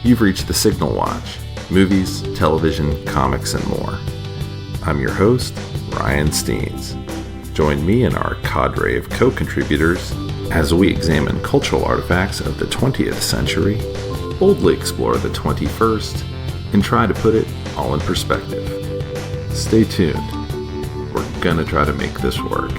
You've reached the Signal Watch. Movies, television, comics, and more. I'm your host, Ryan Steens. Join me and our cadre of co-contributors as we examine cultural artifacts of the 20th century, boldly explore the 21st, and try to put it all in perspective. Stay tuned. We're gonna try to make this work.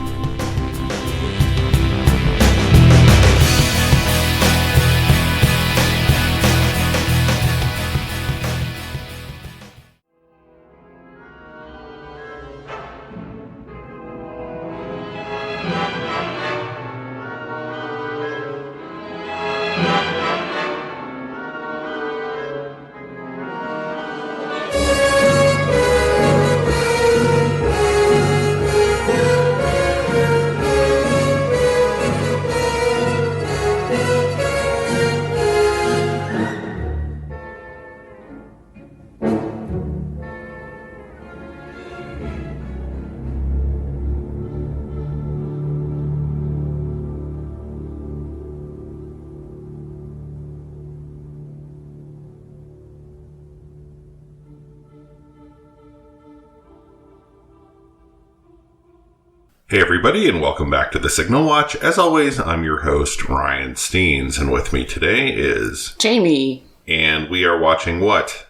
Hey everybody, and welcome back to the Signal Watch. As always, I'm your host, Ryan Steens, and with me today is... Jamie. And we are watching what?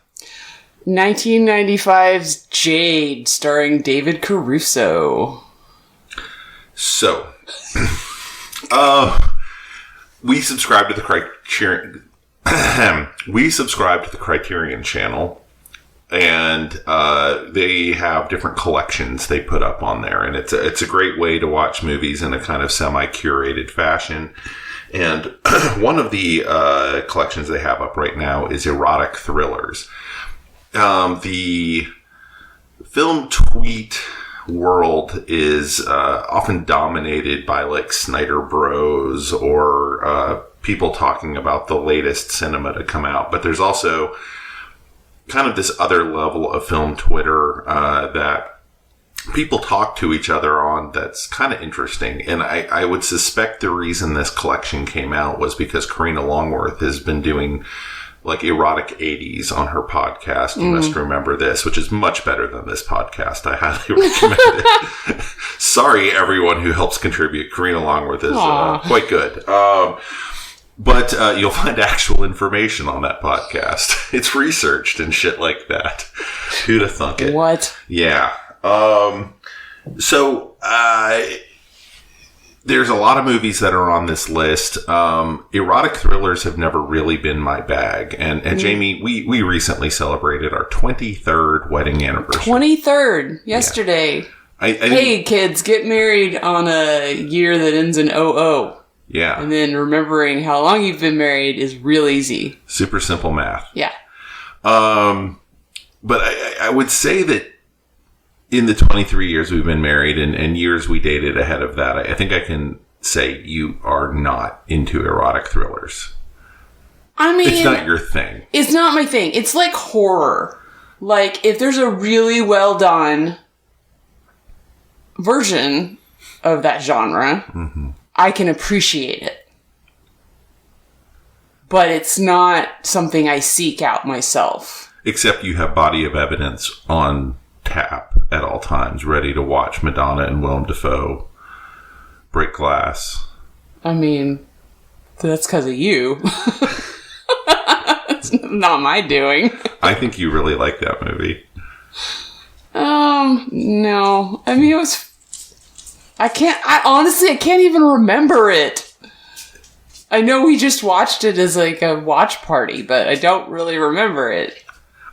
1995's Jade, starring David Caruso. So, we subscribe to the Criterion... we subscribe to the Criterion channel. And they have different collections they put up on there. And it's a great way to watch movies in a kind of semi-curated fashion. And one of the collections they have up right now is erotic thrillers. The film tweet world is often dominated by like Snyder Bros or people talking about the latest cinema to come out. But there's also kind of this other level of film Twitter that people talk to each other on that's kind of interesting. And I would suspect the reason this collection came out was because Karina Longworth has been doing like erotic 80s on her podcast. You must remember this, which is much better than this podcast. I highly recommend it. Sorry, everyone who helps contribute. Karina Longworth is quite good. But you'll find actual information on that podcast. It's researched and shit like that. Who'd have thunk it? What? Yeah. So there's a lot of movies that are on this list. Erotic thrillers have never really been my bag. And Jamie, we recently celebrated our 23rd wedding anniversary. 23rd, yesterday. Yeah. Hey, kids, get married on a year that ends in 00. Yeah. And then remembering how long you've been married is real easy. Super simple math. Yeah. But I would say that in the 23 years we've been married and years we dated ahead of that, I think I can say you are not into erotic thrillers. I mean, it's not your thing. It's not my thing. It's like horror. Like, if there's a really well done version of that genre, I can appreciate it. But it's not something I seek out myself. Except you have Body of Evidence on tap at all times, ready to watch Madonna and Willem Dafoe break glass. I mean, that's because of you. It's not my doing. I think you really like that movie. No. I mean, I can't even remember it. I know we just watched it as like a watch party, but I don't really remember it.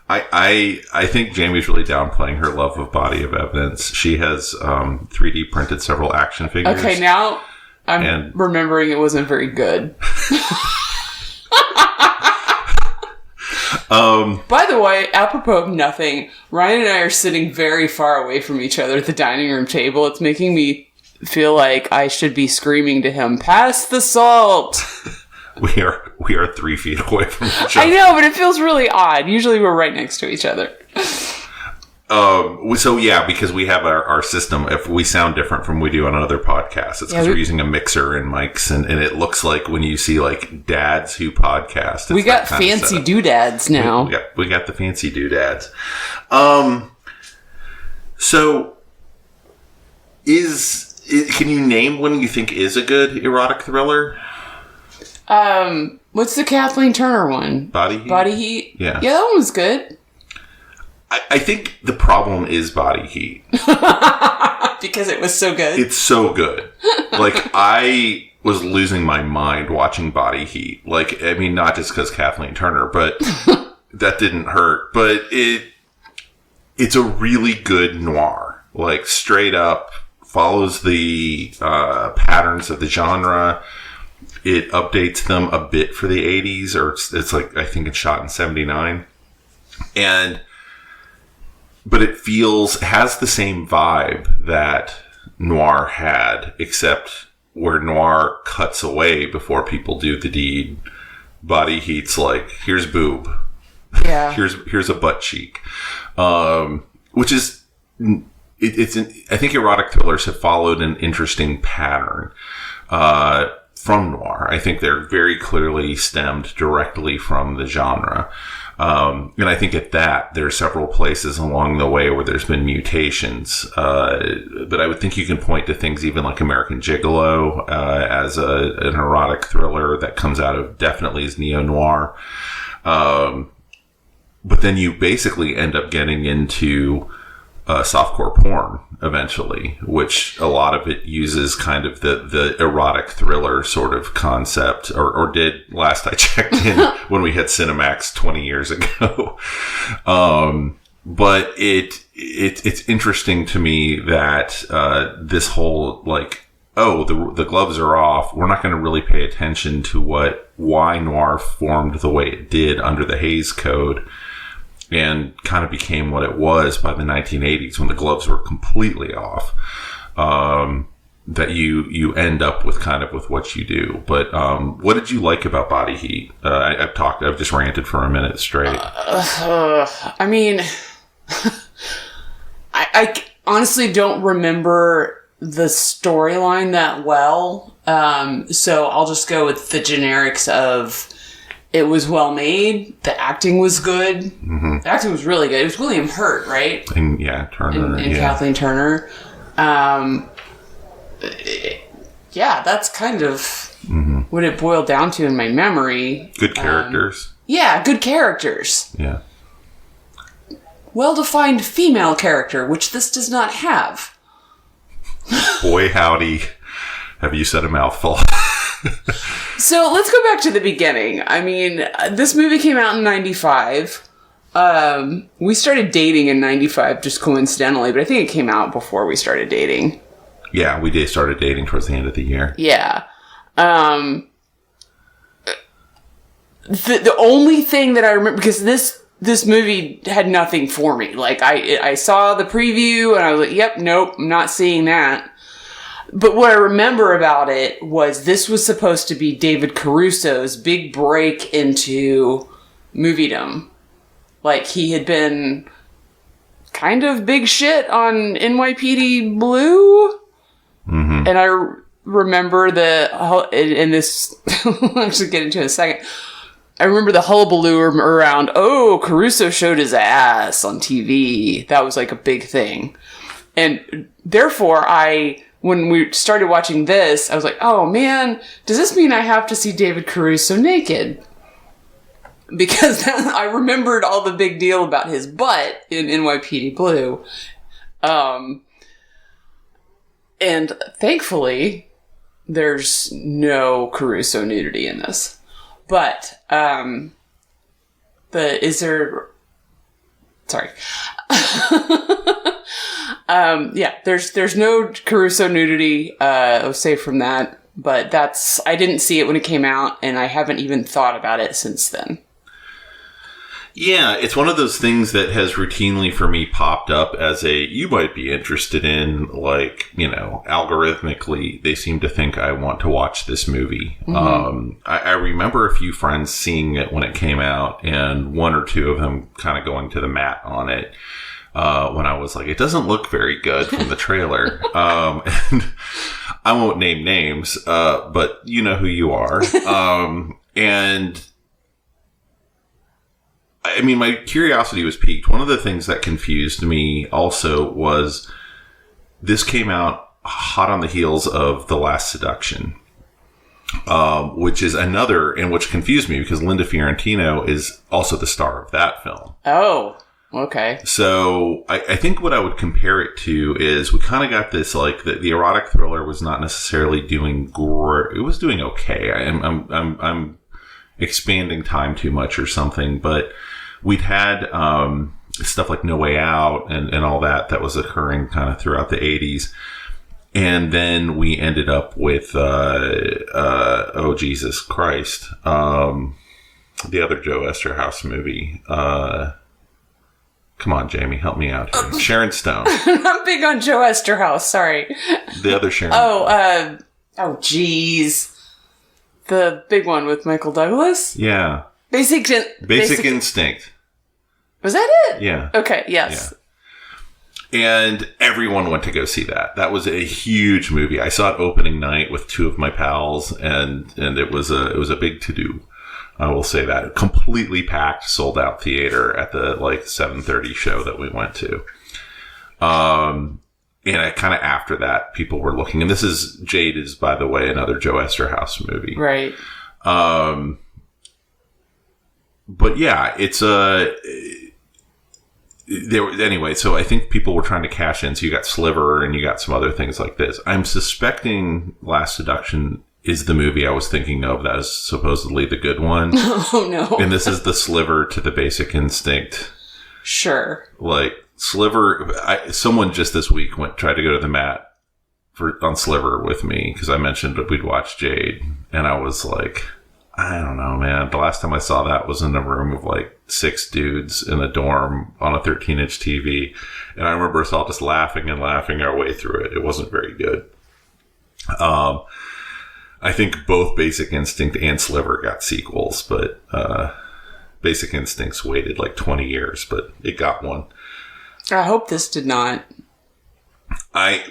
I think Jamie's really downplaying her love of Body of Evidence. She has 3D printed several action figures. Okay, now I'm remembering it wasn't very good. By the way, apropos of nothing, Ryan and I are sitting very far away from each other at the dining room table. It's making me feel like I should be screaming to him, "Pass the salt!" We are 3 feet away from each other. I know, but it feels really odd. Usually we're right next to each other. So yeah, because we have our system, if we sound different from we do on other podcasts, it's because we're using a mixer and mics, and it looks like when you see like dads who podcast, we got fancy doodads now. We got the fancy doodads. So can you name one you think is a good erotic thriller? What's the Kathleen Turner one? Body Heat? Body Heat? Yeah. Yeah, that one was good. I think the problem is Body Heat. Because it was so good. It's so good. Like, I was losing my mind watching Body Heat. Like, I mean, not just because Kathleen Turner, but that didn't hurt. But it's a really good noir. Like, straight up follows the patterns of the genre. It updates them a bit for the 80s, or it's like, I think it's shot in 79. But it has the same vibe that noir had, except where noir cuts away before people do the deed. Body Heat's like, here's boob. Yeah. here's a butt cheek. Which is, I think erotic thrillers have followed an interesting pattern, from noir. I think they're very clearly stemmed directly from the genre. And I think at that, there are several places along the way where there's been mutations. But I would think you can point to things even like American Gigolo as an erotic thriller that comes out of definitely as neo-noir. But then you basically end up getting into softcore porn eventually, which a lot of it uses kind of the erotic thriller sort of concept, or did last I checked in when we had Cinemax 20 years ago. But it's interesting to me that this whole like, oh, the gloves are off, we're not going to really pay attention to why noir formed the way it did under the Hays Code, and kind of became what it was by the 1980s when the gloves were completely off. That you end up with kind of with what you do. But what did you like about Body Heat? I've just ranted for a minute straight. I mean, I honestly don't remember the storyline that well. So I'll just go with the generics of, it was well made. The acting was good. Mm-hmm. The acting was really good. It was William Hurt, right? And Turner. And Kathleen Turner. Yeah, that's kind of what it boiled down to in my memory. Good characters. Good characters. Yeah. Well-defined female character, which this does not have. Boy, howdy. Have you said a mouthful? So let's go back to the beginning. I mean, this movie came out in 95. We started dating in 95 just coincidentally, but I think it came out before we started dating. Yeah, we started dating towards the end of the year. Yeah. The only thing that I remember, because this movie had nothing for me. Like, I saw the preview and I was like, yep, nope, I'm not seeing that. But what I remember about it was this was supposed to be David Caruso's big break into moviedom. Like, he had been kind of big shit on NYPD Blue. Mm-hmm. And I remember and this, I'll actually get into it in a second. I remember the hullabaloo around, oh, Caruso showed his ass on TV. That was like a big thing. And therefore, when we started watching this, I was like, oh man, does this mean I have to see David Caruso naked? Because I remembered all the big deal about his butt in NYPD Blue. And thankfully, there's no Caruso nudity in this. But, sorry. There's no Caruso nudity, save from that, but I didn't see it when it came out, and I haven't even thought about it since then. Yeah, it's one of those things that has routinely for me popped up as you might be interested in, like, algorithmically, they seem to think I want to watch this movie. Mm-hmm. I remember a few friends seeing it when it came out, and one or two of them kind of going to the mat on it. when I was like, it doesn't look very good from the trailer. And I won't name names, but you know who you are. And I mean, my curiosity was piqued. One of the things that confused me also was this came out hot on the heels of The Last Seduction, which is another, and which confused me because Linda Fiorentino is also the star of that film. Oh, okay. So I think what I would compare it to is we kind of got this, like, the erotic thriller was not necessarily doing great. It was doing okay. I'm expanding time too much or something, but we'd had stuff like No Way Out and all that was occurring kind of throughout the 80s. And then we ended up with, oh, Jesus Christ, the other Joe Esterhaus movie. Come on, Jamie, help me out here. Sharon Stone. I'm big on Joe Esterhaus, sorry. The other Sharon. Oh, geez. The big one with Michael Douglas? Yeah. Basic Instinct. Was that it? Yeah. Okay, yes. Yeah. And everyone went to go see that. That was a huge movie. I saw it opening night with two of my pals, and it was a big to-do. I will say that. Completely packed, sold out theater at the 7:30 show that we went to. And I kind of after that, people were looking, and Jade is, by the way, another Joe Esterhaus movie. Right. But yeah, it's anyway, so I think people were trying to cash in. So you got Sliver and you got some other things like this. I'm suspecting Last Seduction is the movie I was thinking of that is supposedly the good one. Oh, no. And this is the Sliver to the Basic Instinct. Sure. Like, Sliver, someone just this week tried to go to the mat on Sliver with me because I mentioned that we'd watch Jade. And I was like, I don't know, man. The last time I saw that was in a room of 6 dudes in a dorm on a 13-inch TV. And I remember us all just laughing our way through it. It wasn't very good. I think both Basic Instinct and Sliver got sequels, but Basic Instincts waited 20 years, but it got one. I hope this did not. I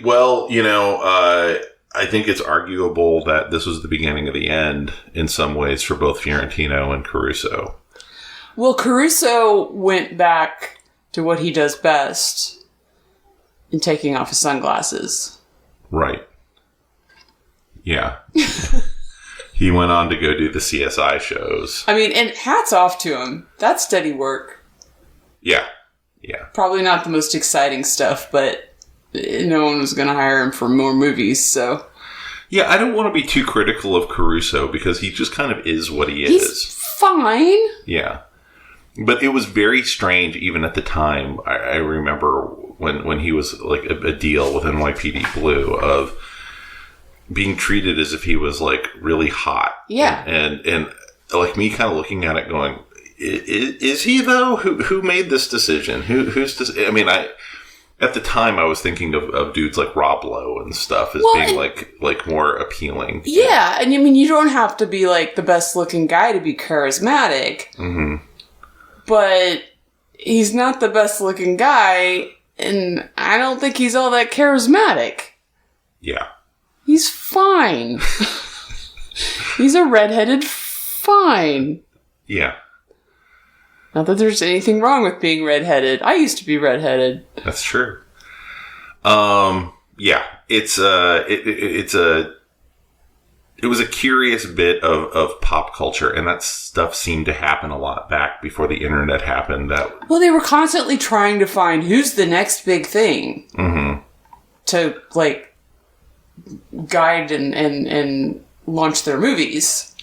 think it's arguable that this was the beginning of the end in some ways for both Fiorentino and Caruso. Well, Caruso went back to what he does best in taking off his sunglasses. Right. Yeah. He went on to go do the CSI shows. I mean, and hats off to him. That's steady work. Yeah. Yeah. Probably not the most exciting stuff, but no one was going to hire him for more movies, so. Yeah, I don't want to be too critical of Caruso because he just kind of is what he is. He's fine. Yeah. But it was very strange even at the time. I remember when he was a deal with NYPD Blue of being treated as if he was really hot. Yeah. And me kind of looking at it going, is he though? Who made this decision? Who's this? I mean, at the time I was thinking of dudes like Rob Lowe and stuff as being more appealing. Yeah. And I mean, you don't have to be the best looking guy to be charismatic. Mm-hmm. But he's not the best looking guy, and I don't think he's all that charismatic. Yeah. He's fine. He's a redheaded fine. Yeah. Not that there's anything wrong with being redheaded. I used to be redheaded. That's true. Yeah. It was a curious bit of pop culture, and that stuff seemed to happen a lot back before the internet happened. Well, they were constantly trying to find who's the next big thing to guide and launch their movies.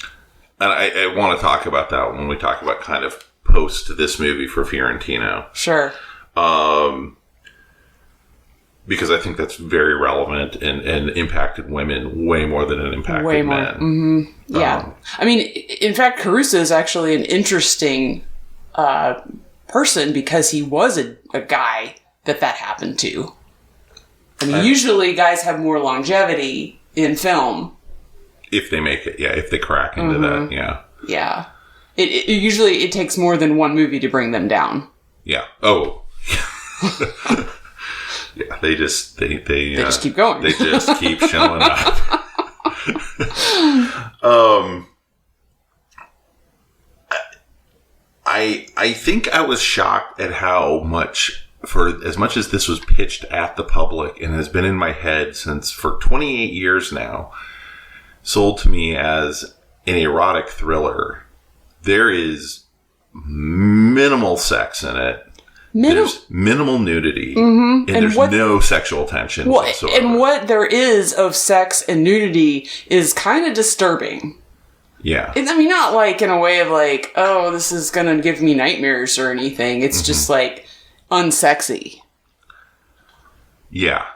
And I want to talk about that when we talk about kind of post this movie for Fiorentino. Sure. Because I think that's very relevant and impacted women way more than it impacted way more. men. Mm-hmm. Yeah. I mean, in fact, Caruso is actually an interesting person because he was a guy that happened to. I mean, usually guys have more longevity in film. If they make it, yeah. If they crack into that, yeah. Yeah. It usually takes more than one movie to bring them down. Yeah. Oh. Yeah, they just keep going. They just keep showing up. I think I was shocked at how much, for as much as this was pitched at the public and has been in my head since for 28 years now, sold to me as an erotic thriller. There is minimal sex in it. There's minimal nudity, and there's no sexual tension whatsoever. And what there is of sex and nudity is kind of disturbing. Yeah. I mean, not like in a way of like, oh, this is going to give me nightmares or anything. It's just like unsexy. Yeah.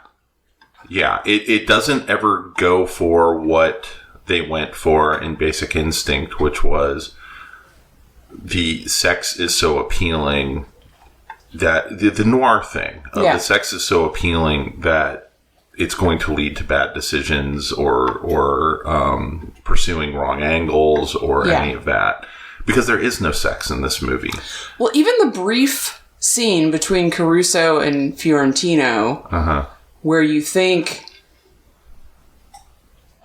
Yeah. It doesn't ever go for what they went for in Basic Instinct, which was the sex is so appealing that the noir thing of the sex is so appealing that it's going to lead to bad decisions or pursuing wrong angles or any of that, because there is no sex in this movie. Well, even the brief scene between Caruso and Fiorentino, where you think,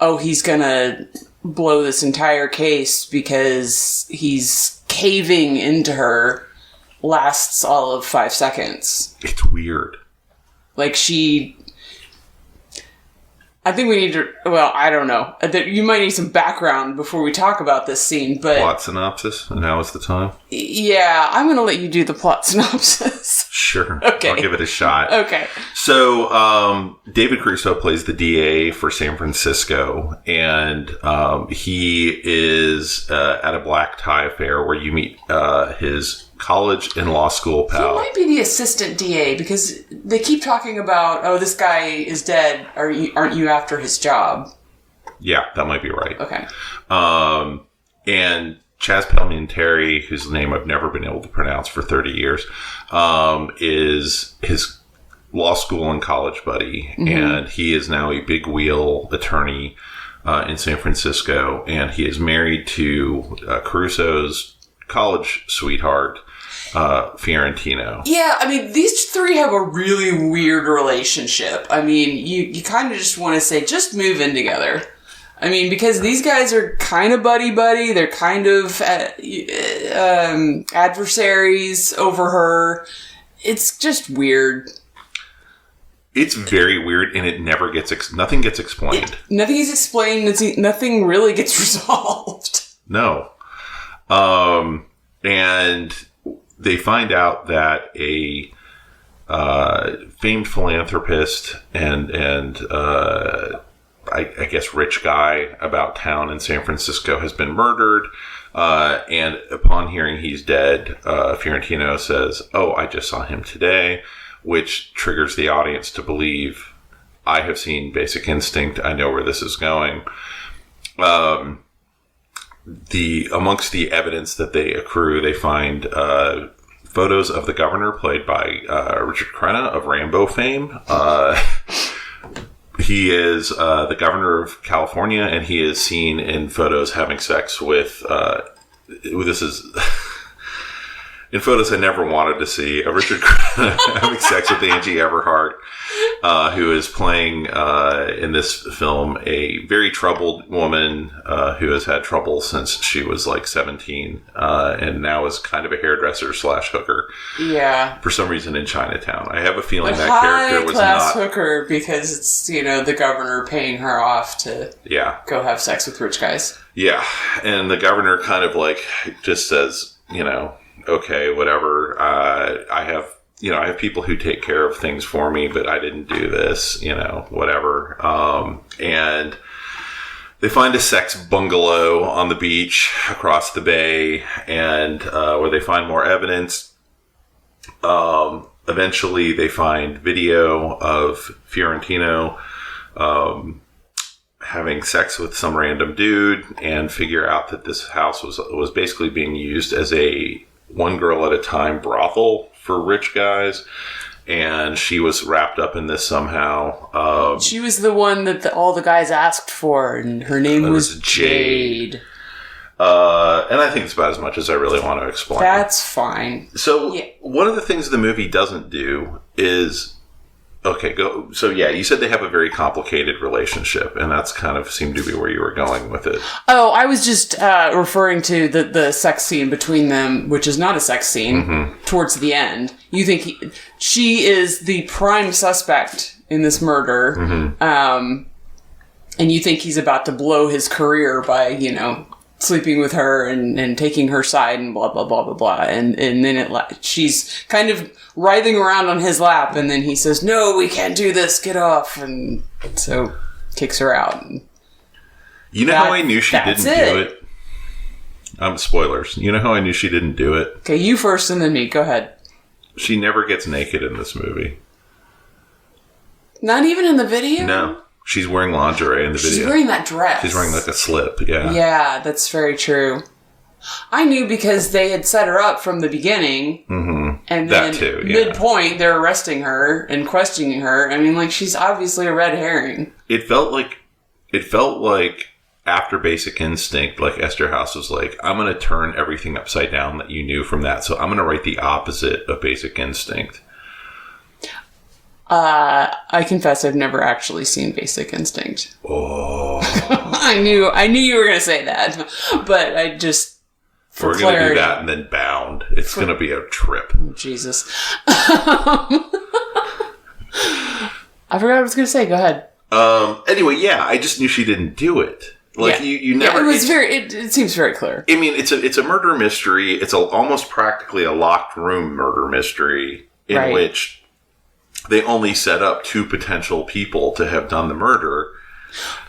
oh, he's gonna blow this entire case because he's caving into her, lasts all of 5 seconds. It's weird. Like I think we need to, well, I don't know. You might need some background before we talk about this scene, but... Plot synopsis, and now is the time? Yeah, I'm going to let you do the plot synopsis. Sure. Okay. I'll give it a shot. Okay. So, David Caruso plays the DA for San Francisco, and he is at a black tie affair where you meet his college and law school pal. He might be the assistant DA, because they keep talking about, oh, this guy is dead. Aren't you after his job? Yeah, that might be right. Okay. And Chaz Palminteri, whose name I've never been able to pronounce for 30 years, is his law school and college buddy. And he is now a big wheel attorney in San Francisco. And he is married to Caruso's college sweetheart, Fiorentino. Yeah, I mean, these three have a really weird relationship. I mean, you kind of just want to say, just move in together. I mean, because these guys are kind of buddy-buddy. They're kind of adversaries over her. It's just weird. It's very weird, and it never gets... nothing gets explained. Nothing is explained. Nothing really gets resolved. No. And they find out that a famed philanthropist and I guess rich guy about town in San Francisco has been murdered. And upon hearing he's dead, Fiorentino says, "Oh, I just saw him today," which triggers the audience to believe, I have seen Basic Instinct. I know where this is going. Amongst the evidence that they accrue, they find photos of the governor, played by Richard Crenna of Rambo fame. He is the governor of California, and he is seen in photos having sex with. This is in photos I never wanted to see. Richard Crenna having sex with Angie Everhart, who is playing in this film a very troubled woman who has had trouble since she was like 17, and now is kind of a hairdresser / hooker. Yeah. For some reason in Chinatown. I have a feeling that character was high-class not hooker, because it's, the governor paying her off to go have sex with rich guys. Yeah. And the governor kind of like just says, okay, whatever. I have people who take care of things for me, but I didn't do this, whatever. And they find a sex bungalow on the beach across the bay, and where they find more evidence. Eventually, they find video of Fiorentino having sex with some random dude, and figure out that this house was basically being used as a one girl at a time brothel for rich guys, and she was wrapped up in this somehow. She was the one that all the guys asked for, and her name was Jade. And I think it's about as much as I really want to explain. That's fine. So Yeah. one of the things the movie doesn't do is, okay, go. So yeah, you said they have a very complicated relationship, and that's kind of seemed to be where you were going with it. Oh, I was just referring to the sex scene between them, which is not a sex scene, towards the end. You think she is the prime suspect in this murder, and you think he's about to blow his career by, sleeping with her and taking her side and blah, blah, blah, blah, blah. And then she's kind of writhing around on his lap, and then he says, "No, we can't do this, get off." And so kicks her out. You know how I knew she didn't do it? Spoilers. You know how I knew she didn't do it? Okay, you first and then me. Go ahead. She never gets naked in this movie. Not even in the video? No. She's wearing lingerie in the video. She's wearing that dress. She's wearing like a slip, yeah. Yeah, that's very true. I knew because they had set her up from the beginning. Mm-hmm. And then that too, yeah. Midpoint, they're arresting her and questioning her. I mean, she's obviously a red herring. It felt like after Basic Instinct, like Esther House was like, I'm going to turn everything upside down that you knew from that. So I'm going to write the opposite of Basic Instinct. I confess I've never actually seen Basic Instinct. Oh. I knew you were going to say that, but I just... We're going to do that and then Bound. It's going to be a trip. Jesus. I forgot what I was going to say. Go ahead. Anyway, yeah, I just knew she didn't do it. Like, you never... Yeah, it seems very clear. I mean, it's a murder mystery. It's almost practically a locked room murder mystery in which they only set up 2 potential people to have done the murder.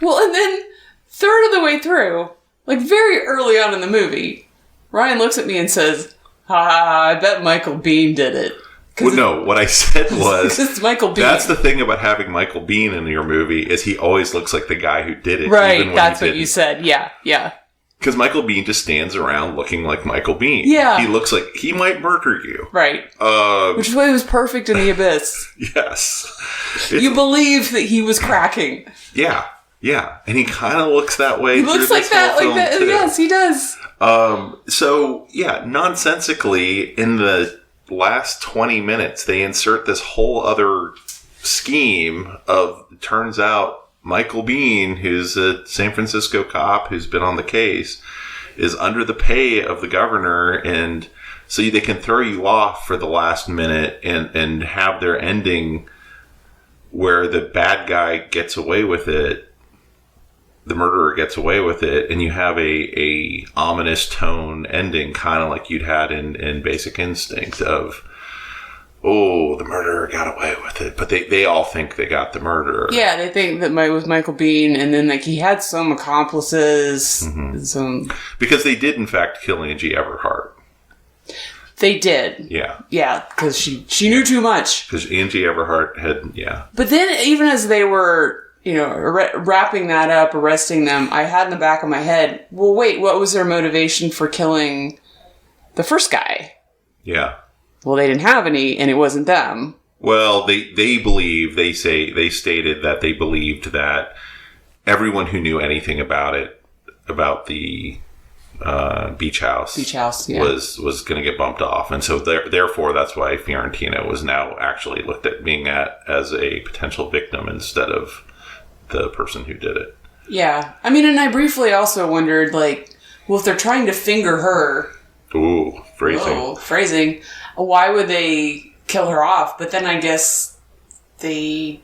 Well, and then third of the way through, like very early on in the movie, Ryan looks at me and says, I bet Michael Biehn did it. Well, no, what I said was, it's Michael Biehn. That's the thing about having Michael Biehn in your movie, is he always looks like the guy who did it. Right, even when that's what you said. Yeah. Because Michael Biehn just stands around looking like Michael Biehn. Yeah. He looks like he might murder you. Right. Which is why he was perfect in The Abyss. Yes. You believe that he was cracking. Yeah. And he kind of looks that way. He looks like that. Too. Yes, he does. So, yeah, nonsensically, in the last 20 minutes, they insert this whole other scheme of, turns out, Michael Biehn, who's a San Francisco cop who's been on the case, is under the pay of the governor, and so they can throw you off for the last minute and have their ending where the bad guy gets away with it, the murderer gets away with it, and you have a ominous tone ending, kind of like you'd had in Basic Instinct of, oh, the murderer got away with it. But they all think they got the murderer. Yeah, they think that it was Michael Biehn, and then he had some accomplices. Because they did, in fact, kill Angie Everhart. They did. Yeah. Yeah, because she knew too much. Because Angie Everhart had, yeah. But then, even as they were, wrapping that up, arresting them, I had in the back of my head, well, wait, what was their motivation for killing the first guy? Yeah. Well, they didn't have any, and it wasn't them. Well, they stated that they believed that everyone who knew anything about the beach house, yeah. was going to get bumped off, and so therefore that's why Fiorentino was now actually looked at as a potential victim instead of the person who did it. Yeah, I mean, and I briefly also wondered, well, if they're trying to finger her. Ooh, phrasing. Why would they kill her off? But then I guess I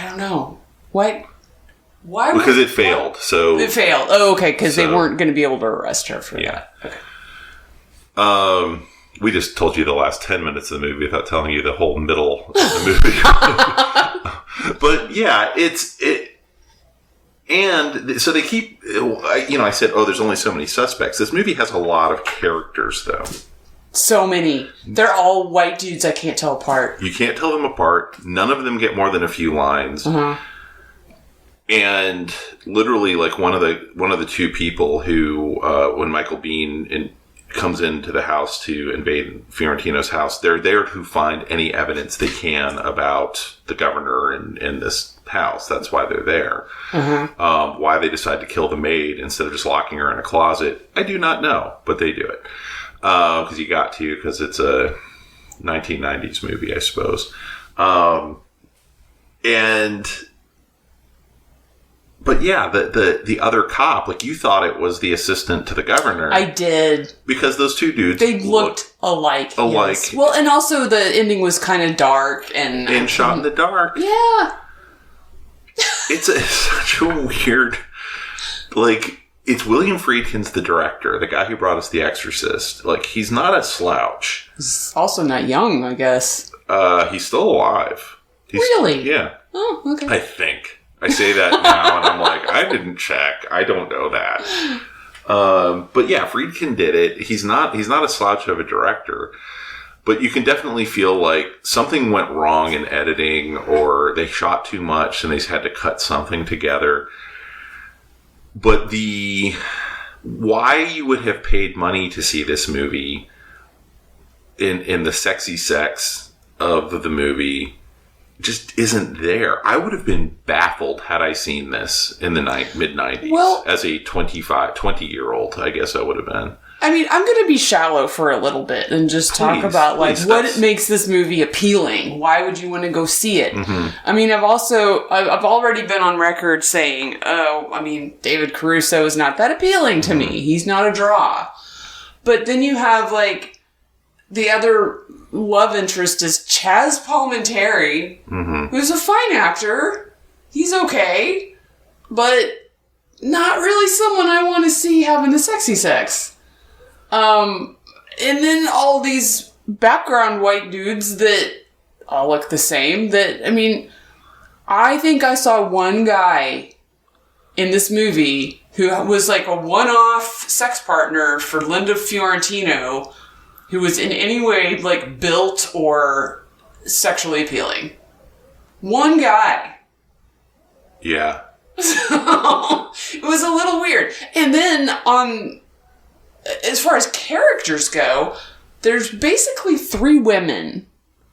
don't know. Why? Because it failed. So it failed. Oh, okay. Because they weren't going to be able to arrest her for that. Okay. We just told you the last 10 minutes of the movie without telling you the whole middle of the movie. But yeah, and so they keep, I said, there's only so many suspects. This movie has a lot of characters, though. So many. They're all white dudes I can't tell apart. You can't tell them apart. None of them get more than a few lines. Uh-huh. And literally, one of the 2 people who, when Michael Biehn comes into the house to invade Fiorentino's house. They're there to find any evidence they can about the governor in this house. That's why they're there. Why they decide to kill the maid instead of just locking her in a closet, I do not know, but they do it. Because you got to, because it's a 1990s movie, I suppose. But yeah, the other cop, like, you thought it was the assistant to the governor. I did. Because those two dudes They looked alike. Yes. alike. Well, and also the ending was kind of dark and shot in the dark. Yeah. It's such a weird, like, it's William Friedkin's the director, the guy who brought us The Exorcist. Like, he's not a slouch. He's also not young, I guess. He's still alive. Really? Yeah. Oh, okay. I think. I say that now, and I'm like, I didn't check. I don't know that. But yeah, Friedkin did it. He's not a slouch of a director, but you can definitely feel like something went wrong in editing, or they shot too much and they had to cut something together. But why you would have paid money to see this movie in the sexy sex of the movie just isn't there. I would have been baffled had I seen this in the mid-90s. Well, as a 20-year-old, I guess I would have been. I mean, I'm going to be shallow for a little bit and just talk about, like, what makes this movie appealing. Why would you want to go see it? I mean, I've already been on record saying, David Caruso is not that appealing to me. He's not a draw. But then you have, like, the other love interest is Chaz Palminteri, who's a fine actor. He's okay, but not really someone I want to see having the sexy sex. And then all these background white dudes that all look the same. I think I saw one guy in this movie who was like a one-off sex partner for Linda Fiorentino, who was in any way, like, built or sexually appealing. One guy. Yeah. So, it was a little weird. And then, as far as characters go, there's basically 3 women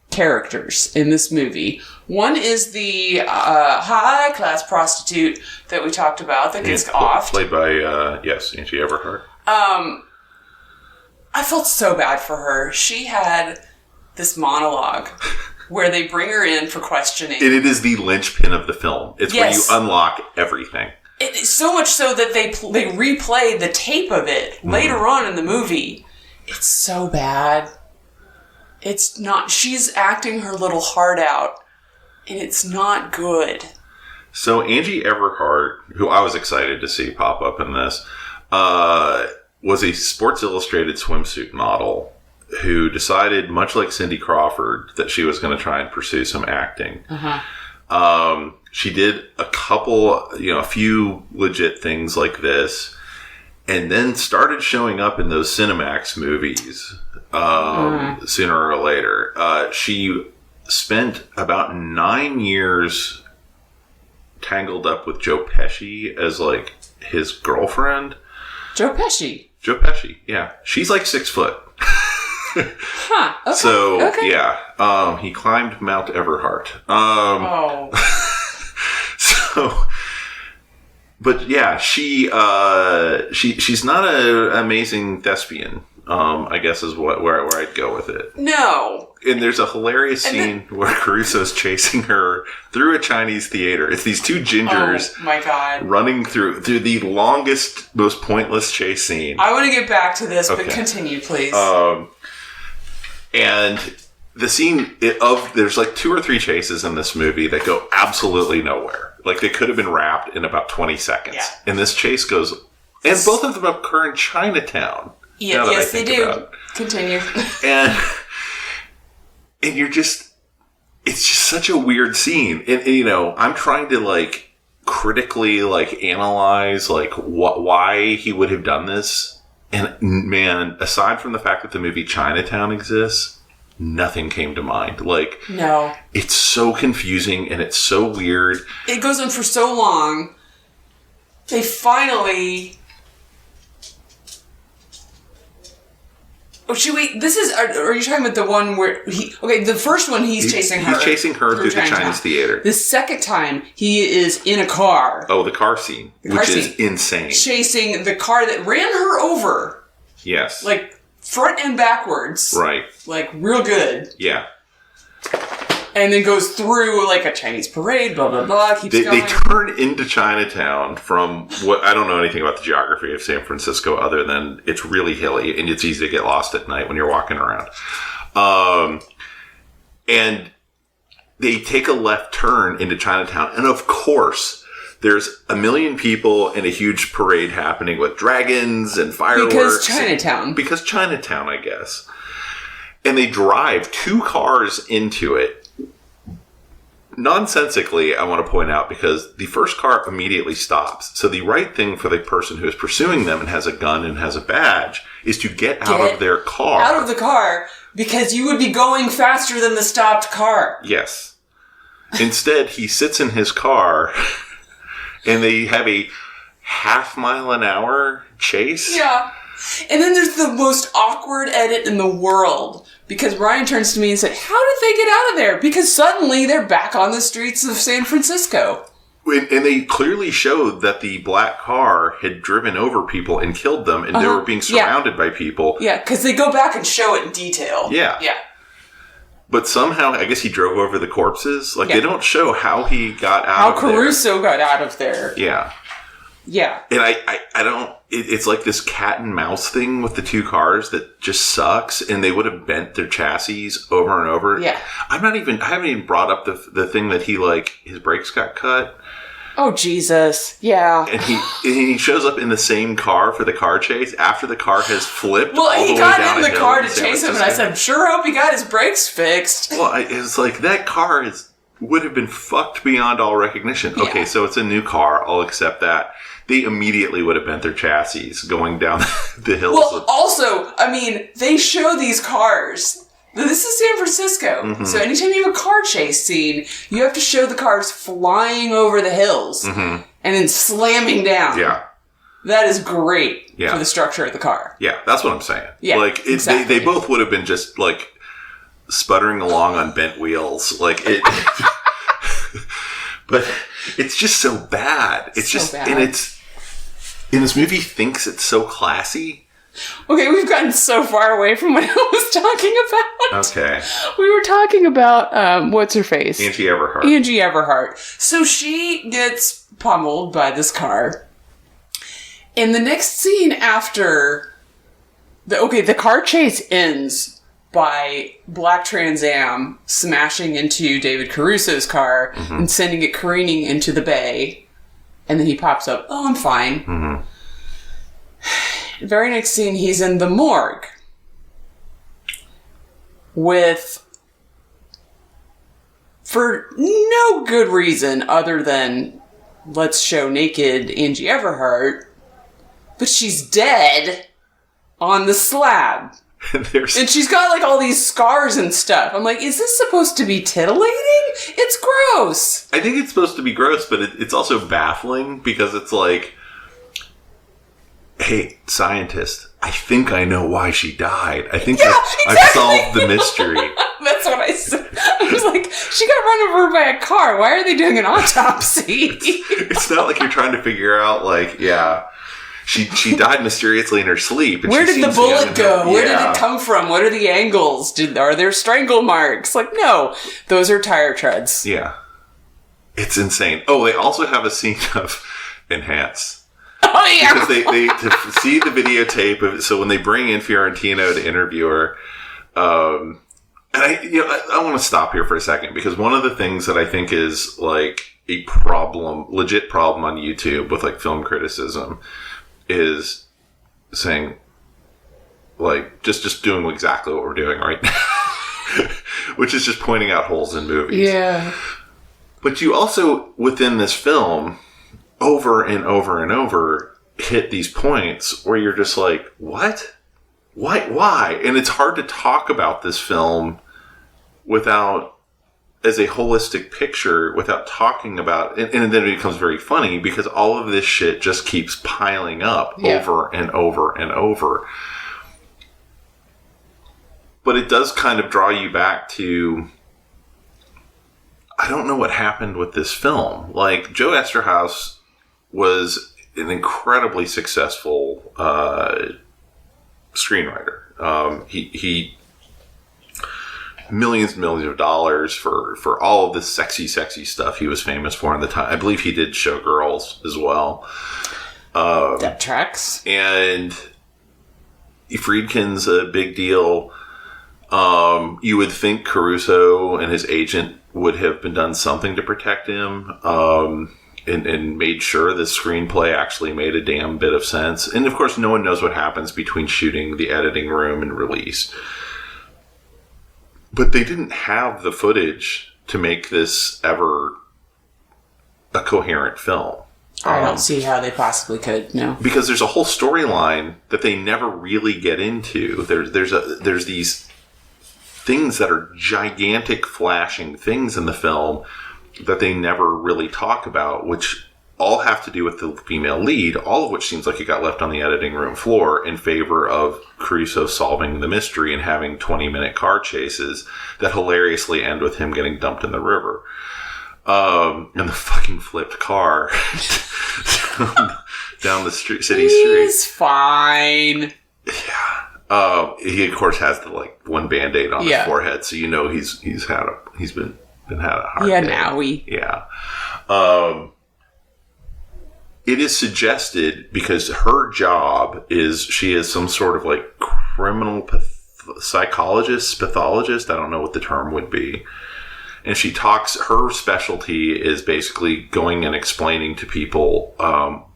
characters in this movie. One is the high-class prostitute that we talked about that gets offed. Played by, Angie Everhart. I felt so bad for her. She had this monologue where they bring her in for questioning. And it is the linchpin of the film. It's where you unlock everything. It is so much so that they replay the tape of it later on in the movie. It's so bad. It's not... She's acting her little heart out, and it's not good. So Angie Everhart, who I was excited to see pop up in this, was a Sports Illustrated swimsuit model who decided, much like Cindy Crawford, that she was going to try and pursue some acting. She did a few legit things like this, and then started showing up in those Cinemax movies sooner or later. She spent about 9 years tangled up with Joe Pesci as, like, his girlfriend. Joe Pesci, yeah. She's like 6 foot. Okay. So, yeah. He climbed Mount Everhart. So, but yeah, she's not an amazing thespian. I guess is where I'd go with it. No. And there's a hilarious scene where Caruso's chasing her through a Chinese theater. It's these 2 gingers, oh my God, running through the longest, most pointless chase scene. I want to get back to this, but continue, please. And the scene there's like 2 or 3 chases in this movie that go absolutely nowhere. Like, they could have been wrapped in about 20 seconds. Yeah. And this chase goes, and both of them occur in Chinatown. Yeah, yes, they do. Continue. And you're just, it's just such a weird scene. And I'm trying to, like, critically, like, analyze, like, why he would have done this. And, man, aside from the fact that the movie Chinatown exists, nothing came to mind. Like, no. It's so confusing and it's so weird. It goes on for so long. They finally... Oh, wait, this is... Are you talking about the one where he... Okay, the first one, he's chasing her. He's chasing her through the Chinese theater. The second time, he is in a car. Oh, the car scene, which is insane. Chasing the car that ran her over. Yes. Like, front and backwards. Right. Like, real good. Yeah. And then goes through, like, a Chinese parade, blah, blah, blah, keeps going. They turn into Chinatown from what... I don't know anything about the geography of San Francisco other than it's really hilly and it's easy to get lost at night when you're walking around. And they take a left turn into Chinatown. And of course, there's a million people and a huge parade happening with dragons and fireworks. Because Chinatown, I guess. And they drive 2 cars into it. Nonsensically, I want to point out, because the first car immediately stops. So the right thing for the person who is pursuing them and has a gun and has a badge is to get out of their car. Out of the car, because you would be going faster than the stopped car. Yes. Instead, he sits in his car and they have a half-mile-an-hour chase. Yeah. And then there's the most awkward edit in the world. Because Ryan turns to me and said, how did they get out of there? Because suddenly they're back on the streets of San Francisco. And they clearly showed that the black car had driven over people and killed them, and they were being surrounded by people. Yeah, because they go back and show it in detail. Yeah. Yeah. But somehow, I guess he drove over the corpses. Like, they don't show how he got out of there. How Caruso got out of there. Yeah. Yeah. And I don't... It's like this cat and mouse thing with the 2 cars that just sucks, and they would have bent their chassis over and over. Yeah. I haven't even brought up the thing that he, like, his brakes got cut. Oh, Jesus. Yeah. And he shows up in the same car for the car chase after the car has flipped. Well, all he the got way down in a the hill car to San chase him, and I Francisco. said, sure hope he got his brakes fixed. Well, it's like that car would have been fucked beyond all recognition. Yeah. Okay, so it's a new car. I'll accept that. They immediately would have bent their chassis going down the hills. Well, also, I mean, they show these cars. This is San Francisco. Mm-hmm. So anytime you have a car chase scene, you have to show the cars flying over the hills and then slamming down. Yeah. That is great Yeah. for the structure of the car. Yeah, that's what I'm saying. Yeah, like exactly. they both would have been just like sputtering along on bent wheels, like it. But it's just so bad. It's so just bad. and this movie thinks it's so classy. Okay, we've gotten so far away from what I was talking about. Okay, We were talking about what's her face? Angie Everhart. Angie Everhart. So she gets pummeled by this car. In the next scene after the car chase ends by Black Trans Am smashing into David Caruso's car and sending it careening into the bay. And then he pops up, oh, I'm fine. Mm-hmm. Very next scene, he's in the morgue with, for no good reason other than let's show naked Angie Everhart, but she's dead on the slab. And she's got like all these scars and stuff. I'm like, is this supposed to be titillating? It's gross. I think it's supposed to be gross, but it's also baffling because it's like, hey, scientist, I think I know why she died. I think I've solved the mystery. That's what I said. I was like, she got run over by a car. Why are they doing an autopsy? It's not like you're trying to figure out, like, yeah, she died mysteriously in her sleep. And Where did the bullet go? Where did Yeah. it come from? What are the angles? Are there strangle marks? Like, no. Those are tire treads. Yeah. It's insane. Oh, they also have a scene of Enhance. Oh, yeah. Because they to see the videotape of it, so when they bring in Fiorentino to interview her, and I want to stop here for a second because one of the things that I think is like a legit problem on YouTube with like film criticism is saying like just doing exactly what we're doing right now, which is just pointing out holes in movies. Yeah. But you also, within this film, over and over and over, hit these points where you're just like, what? Why? And it's hard to talk about this film without, as a holistic picture, without talking about it. And then it becomes very funny because all of this shit just keeps piling up over and over and over. But it does kind of draw you back to, I don't know what happened with this film. Like, Joe Eszterhas was an incredibly successful screenwriter. He millions and millions of dollars for all of this sexy stuff he was famous for in the time. I believe he did Showgirls as well. That tracks. And Friedkin's a big deal. You would think Caruso and his agent would have been done something to protect him, and made sure the screenplay actually made a damn bit of sense. And of course, no one knows what happens between shooting, the editing room, and release. But they didn't have the footage to make this ever a coherent film. I don't see how they possibly could, no. Because there's a whole storyline that they never really get into. There's these things that are gigantic flashing things in the film that they never really talk about, which all have to do with the female lead, all of which seems like it got left on the editing room floor in favor of Caruso solving the mystery and having 20-minute car chases that hilariously end with him getting dumped in the river. And the fucking flipped car down the city street. He's fine. Yeah. He of course has the one Band-Aid on his forehead, so you know he's had a hard day. Now we. Yeah. It is suggested because her job is she is some sort of criminal psychologist, pathologist. I don't know what the term would be. And she talks, her specialty is basically going and explaining to people,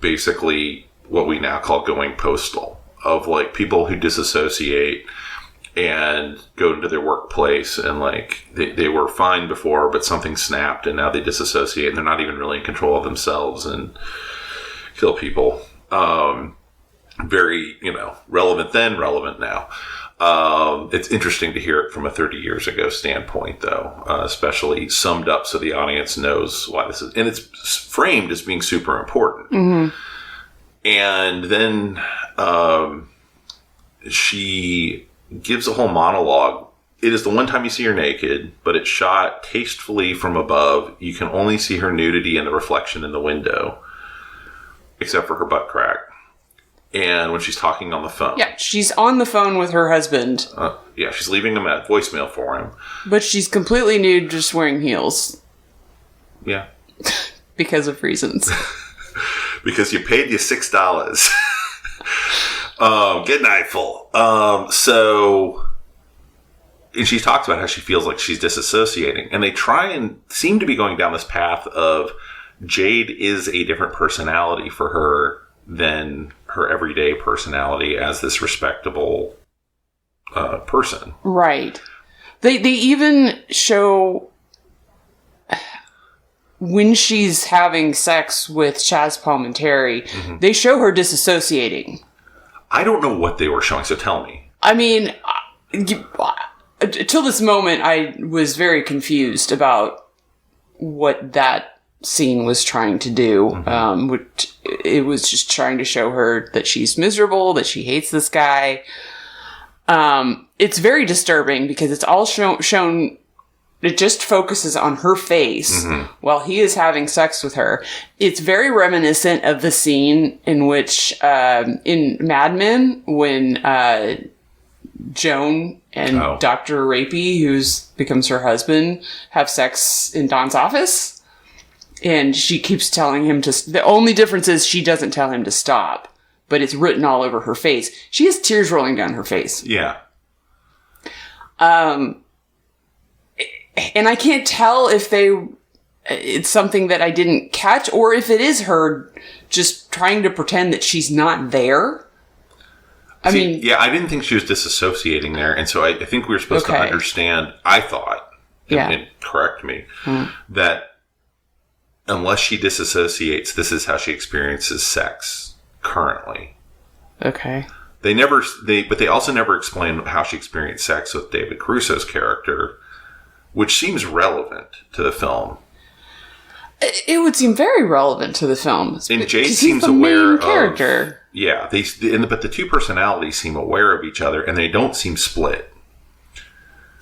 basically what we now call going postal, of people who disassociate and go into their workplace and they were fine before, but something snapped and now they disassociate and they're not even really in control of themselves and kill people. Very, relevant then, relevant now. It's interesting to hear it from a 30 years ago standpoint, though, especially summed up so the audience knows why this is. And it's framed as being super important. Mm-hmm. And then she gives a whole monologue. It is the one time you see her naked, but it's shot tastefully from above. You can only see her nudity and the reflection in the window, except for her butt crack. And when she's talking on the phone. Yeah, she's on the phone with her husband. She's leaving him a voicemail for him. But she's completely nude, just wearing heels. Yeah. Because of reasons. Because you paid you $6. Get an eyeful. And she talks about how she feels like she's disassociating. And they try and seem to be going down this path of Jade is a different personality for her than her everyday personality as this respectable person. Right. They even show when she's having sex with Chaz Palminteri, mm-hmm. they show her disassociating. I don't know what they were showing, so tell me. I mean, till this moment, I was very confused about what that scene was trying to do. Mm-hmm. It was just trying to show her that she's miserable, that she hates this guy. It's very disturbing because it's all shown. It just focuses on her face mm-hmm. while he is having sex with her. It's very reminiscent of the scene in which, in Mad Men, when Joan and Dr. Rapey, who becomes her husband, have sex in Don's office. And she keeps telling him to... The only difference is she doesn't tell him to stop. But it's written all over her face. She has tears rolling down her face. Yeah. And I can't tell if it's something that I didn't catch, or if it is her just trying to pretend that she's not there. I mean... Yeah, I didn't think she was disassociating there. And so I think we were supposed to understand, I thought, and correct me, that... Unless she disassociates, this is how she experiences sex currently. Okay. But they also never explain how she experienced sex with David Caruso's character, which seems relevant to the film. It would seem very relevant to the film. And Jade seems aware of character. Yeah, but the two personalities seem aware of each other, and they don't seem split.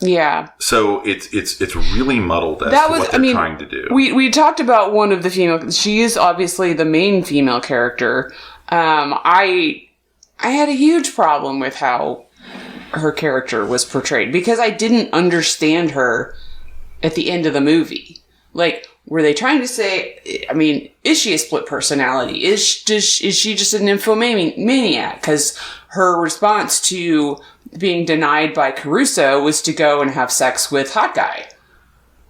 Yeah. So it's really muddled as to what they're trying to do. We talked about one of the female. She is obviously the main female character. I had a huge problem with how her character was portrayed because I didn't understand her at the end of the movie. Like, were they trying to say? I mean, is she a split personality? Is she just a nymphomaniac? Because her response to being denied by Caruso was to go and have sex with Hot Guy.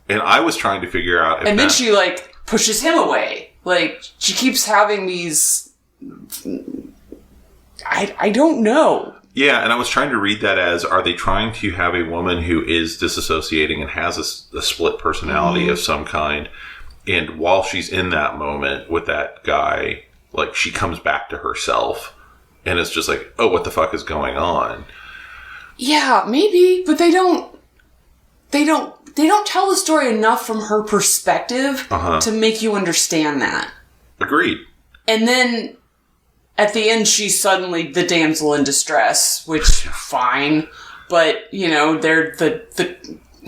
And I was trying to figure out if then she, like, pushes him away. Like, she keeps having these... I don't know. Yeah, and I was trying to read that as, are they trying to have a woman who is disassociating and has a split personality of some kind, and while she's in that moment with that guy, like, she comes back to herself, and it's just like, oh, what the fuck is going on? Yeah, maybe, but they don't tell the story enough from her perspective to make you understand that. Agreed. And then at the end, she's suddenly the damsel in distress, which fine, but you know, they're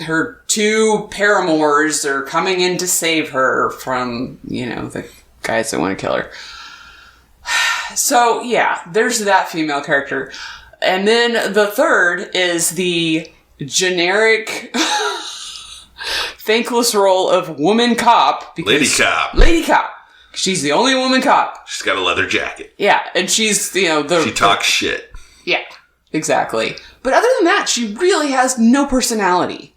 her two paramours are coming in to save her from, you know, the guys that want to kill her. So yeah, there's that female character. And then the third is the generic thankless role of woman cop. Lady cop. Lady cop. She's the only woman cop. She's got a leather jacket. Yeah, and she's, you know, she talks shit. Yeah, exactly. But other than that, she really has no personality.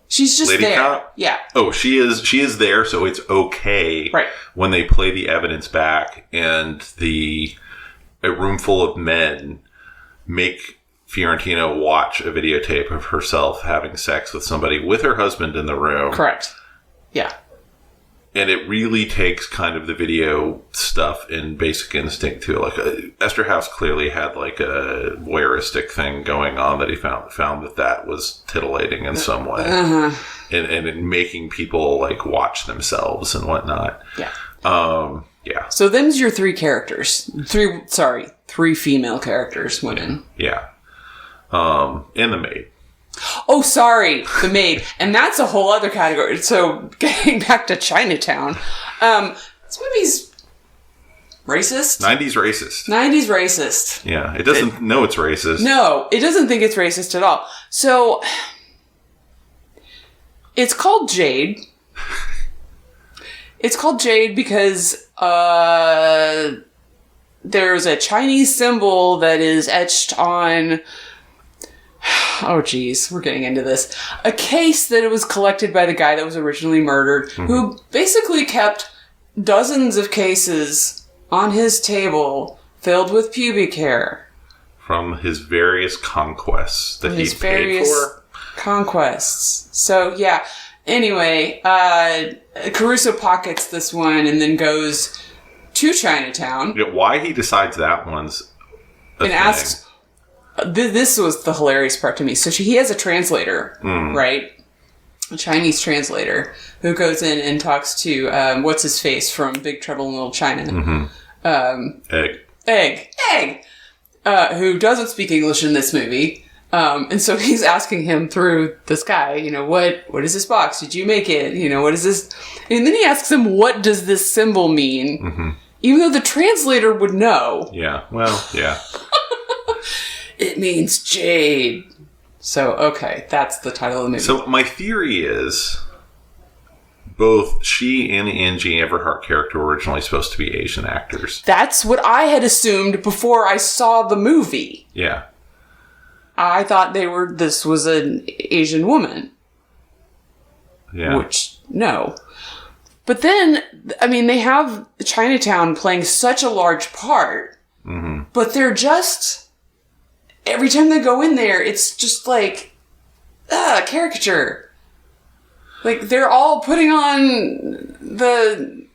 She's just Lady there. Cop? Yeah. Oh, she is there, so it's okay. Right. When they play the evidence back and a room full of men make Fiorentina watch a videotape of herself having sex with somebody with her husband in the room. Correct. Yeah. And it really takes kind of the video stuff in Basic Instinct too. Like Esterhaus clearly had like a voyeuristic thing going on that he found that was titillating in some way, and making people like watch themselves and whatnot. Yeah. Yeah. So them's your three characters. Three female characters, women. Yeah. And the maid. Oh, sorry, the maid. And that's a whole other category. So, getting back to Chinatown, this movie's racist. 90s racist. 90s racist. Yeah, it doesn't know it's racist. No, it doesn't think it's racist at all. So, it's called Jade. It's called Jade because there's a Chinese symbol that is etched on... Oh, geez, we're getting into this. A case that was collected by the guy that was originally murdered, who basically kept dozens of cases on his table filled with pubic hair. From his various conquests that he paid for. Conquests. So, yeah. Anyway, Caruso pockets this one and then goes to Chinatown. Yeah, why he decides that one's a thing. Asks... This was the hilarious part to me. So he has a translator, right? A Chinese translator who goes in and talks to, what's his face from Big Trouble in Little China? Egg. Who doesn't speak English in this movie. And so he's asking him through this guy, you know, what is this box? Did you make it? You know, what is this? And then he asks him, what does this symbol mean? Even though the translator would know. Yeah, well, yeah. It means Jade. So, okay, that's the title of the movie. So, my theory is both she and the Angie Everhart character were originally supposed to be Asian actors. That's what I had assumed before I saw the movie. Yeah. I thought this was an Asian woman. Yeah. Which, no. But then, I mean, they have Chinatown playing such a large part, but they're just... Every time they go in there, it's just like, caricature. Like, they're all putting on the...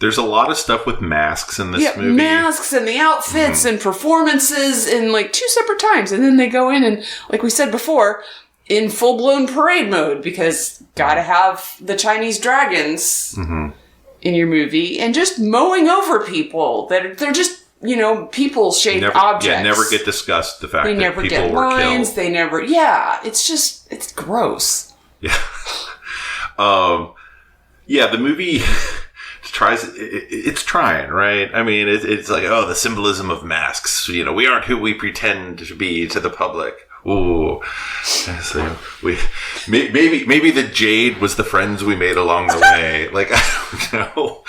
There's a lot of stuff with masks in this movie. Masks and the outfits and performances in, like, 2 separate times. And then they go in and, like we said before, in full-blown parade mode, because gotta have the Chinese dragons in your movie, and just mowing over people. They're just people-shaped never, objects. Yeah, never get discussed the fact They that never people get were lines. killed. They never. Yeah, it's gross. Yeah. Yeah, the movie tries. It's trying, right? I mean, it's like, oh, the symbolism of masks. We aren't who we pretend to be to the public. Ooh, so maybe the jade was the friends we made along the way. Like, I don't know.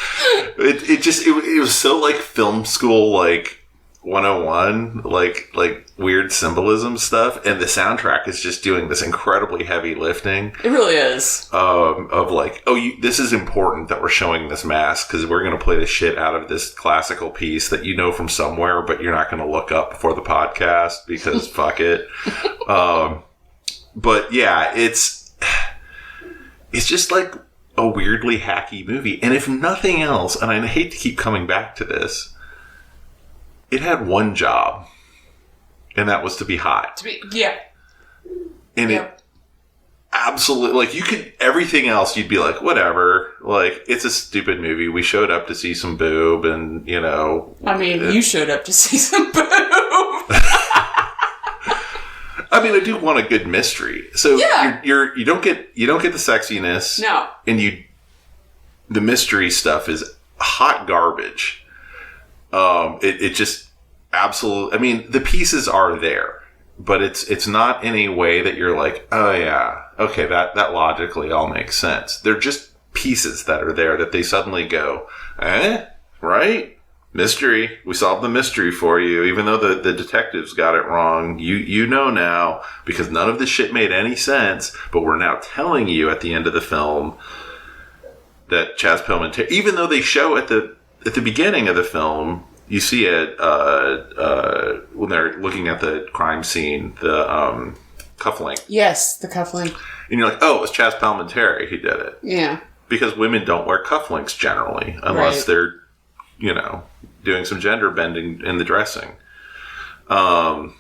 It was so like film school, like 101, like weird symbolism stuff, and the soundtrack is just doing this incredibly heavy lifting. It really is. Of like, this is important that we're showing this mask because we're going to play the shit out of this classical piece that you know from somewhere, but you're not going to look up before the podcast because fuck it. But yeah, it's just like a weirdly hacky movie, and if nothing else, and I hate to keep coming back to this, it had one job, and that was to be hot. Yeah. And it absolutely, like, you could, everything else, you'd be like, whatever. Like, it's a stupid movie. We showed up to see some boob, and, I mean, you showed up to see some boob. I mean, I do want a good mystery. So Yeah. you don't get the sexiness. No. And the mystery stuff is hot garbage. It just absolutely, I mean, the pieces are there, but it's not in a way that you're like, oh yeah, okay, that logically all makes sense. They're just pieces that are there that they suddenly go, right? Mystery. We solved the mystery for you, even though the detectives got it wrong. You know now, because none of this shit made any sense, but we're now telling you at the end of the film that Chaz Palminteri, even though they show at the beginning of the film, you see it when they're looking at the crime scene, the cufflink. Yes, the cufflink. And you're like, oh, it was Chaz Palminteri who did it. Yeah. Because women don't wear cufflinks generally, unless they're, doing some gender bending in the dressing. Well,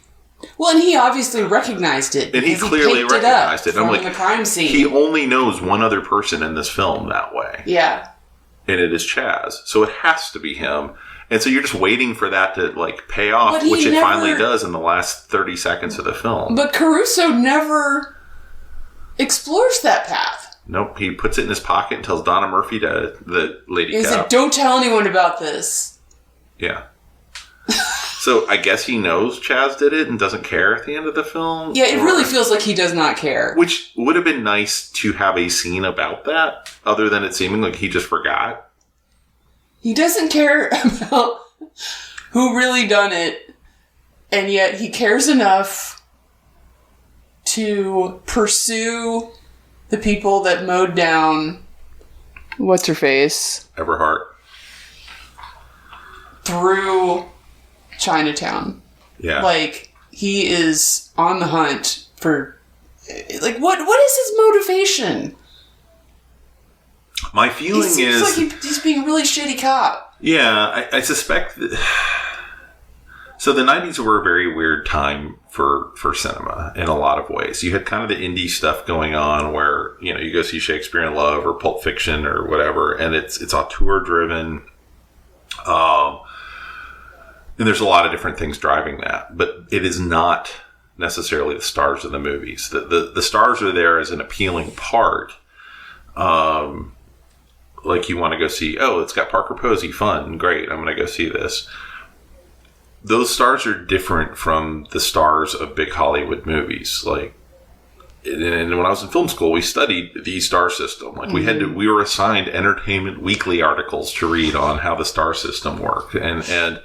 and he obviously recognized it. And he clearly recognized it. From I'm like, the crime scene. He only knows one other person in this film that way. Yeah. And it is Chaz. So it has to be him. And so you're just waiting for that to, like, pay off, which it finally does in the last 30 seconds of the film. But Caruso never explores that path. Nope. He puts it in his pocket and tells Donna Murphy, to the lady He said, don't tell anyone about this. Yeah. So I guess he knows Chaz did it and doesn't care at the end of the film? Yeah, it really feels like he does not care. Which would have been nice to have a scene about that, other than it seeming like he just forgot. He doesn't care about who really done it, and yet he cares enough to pursue the people that mowed down what's-her-face Everhart. through Chinatown. Yeah. Like, he is on the hunt for... Like, what is his motivation? My feeling He seems like he's being a really shitty cop. Yeah, I suspect that... So the 90s were a very weird time for cinema in a lot of ways. You had kind of the indie stuff going on where, you go see Shakespeare in Love or Pulp Fiction or whatever, and it's auteur driven. And there's a lot of different things driving that, but it is not necessarily the stars of the movies. The stars are there as an appealing part. Like you want to go see, it's got Parker Posey, fun, great, I'm going to go see this. Those stars are different from the stars of big Hollywood movies. Like, and when I was in film school, we studied the star system. Like, we were assigned Entertainment Weekly articles to read on how the star system worked. And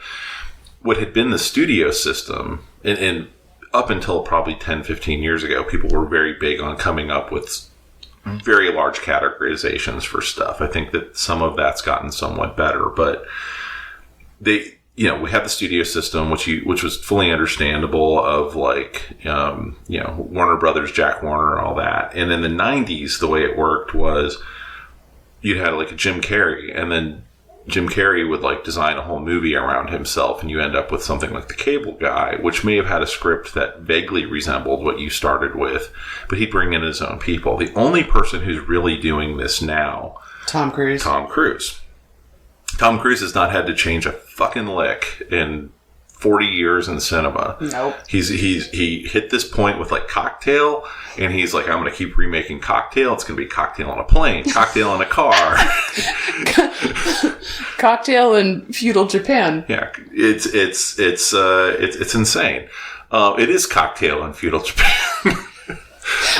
what had been the studio system, and up until probably 10, 15 years ago, people were very big on coming up with very large categorizations for stuff. I think that some of that's gotten somewhat better, but we had the studio system, which was fully understandable of like, Warner Brothers, Jack Warner, all that. And in the 90s, the way it worked was you'd had like a Jim Carrey, and then Jim Carrey would like design a whole movie around himself, and you end up with something like The Cable Guy, which may have had a script that vaguely resembled what you started with, but he'd bring in his own people. The only person who's really doing this now, Tom Cruise. Tom Cruise has not had to change a fucking lick in 40 years in cinema. Nope. He hit this point with like Cocktail, and he's like, I'm going to keep remaking Cocktail. It's going to be Cocktail on a plane, Cocktail in a car. Cocktail in feudal Japan. Yeah, it's insane. It is Cocktail in feudal Japan.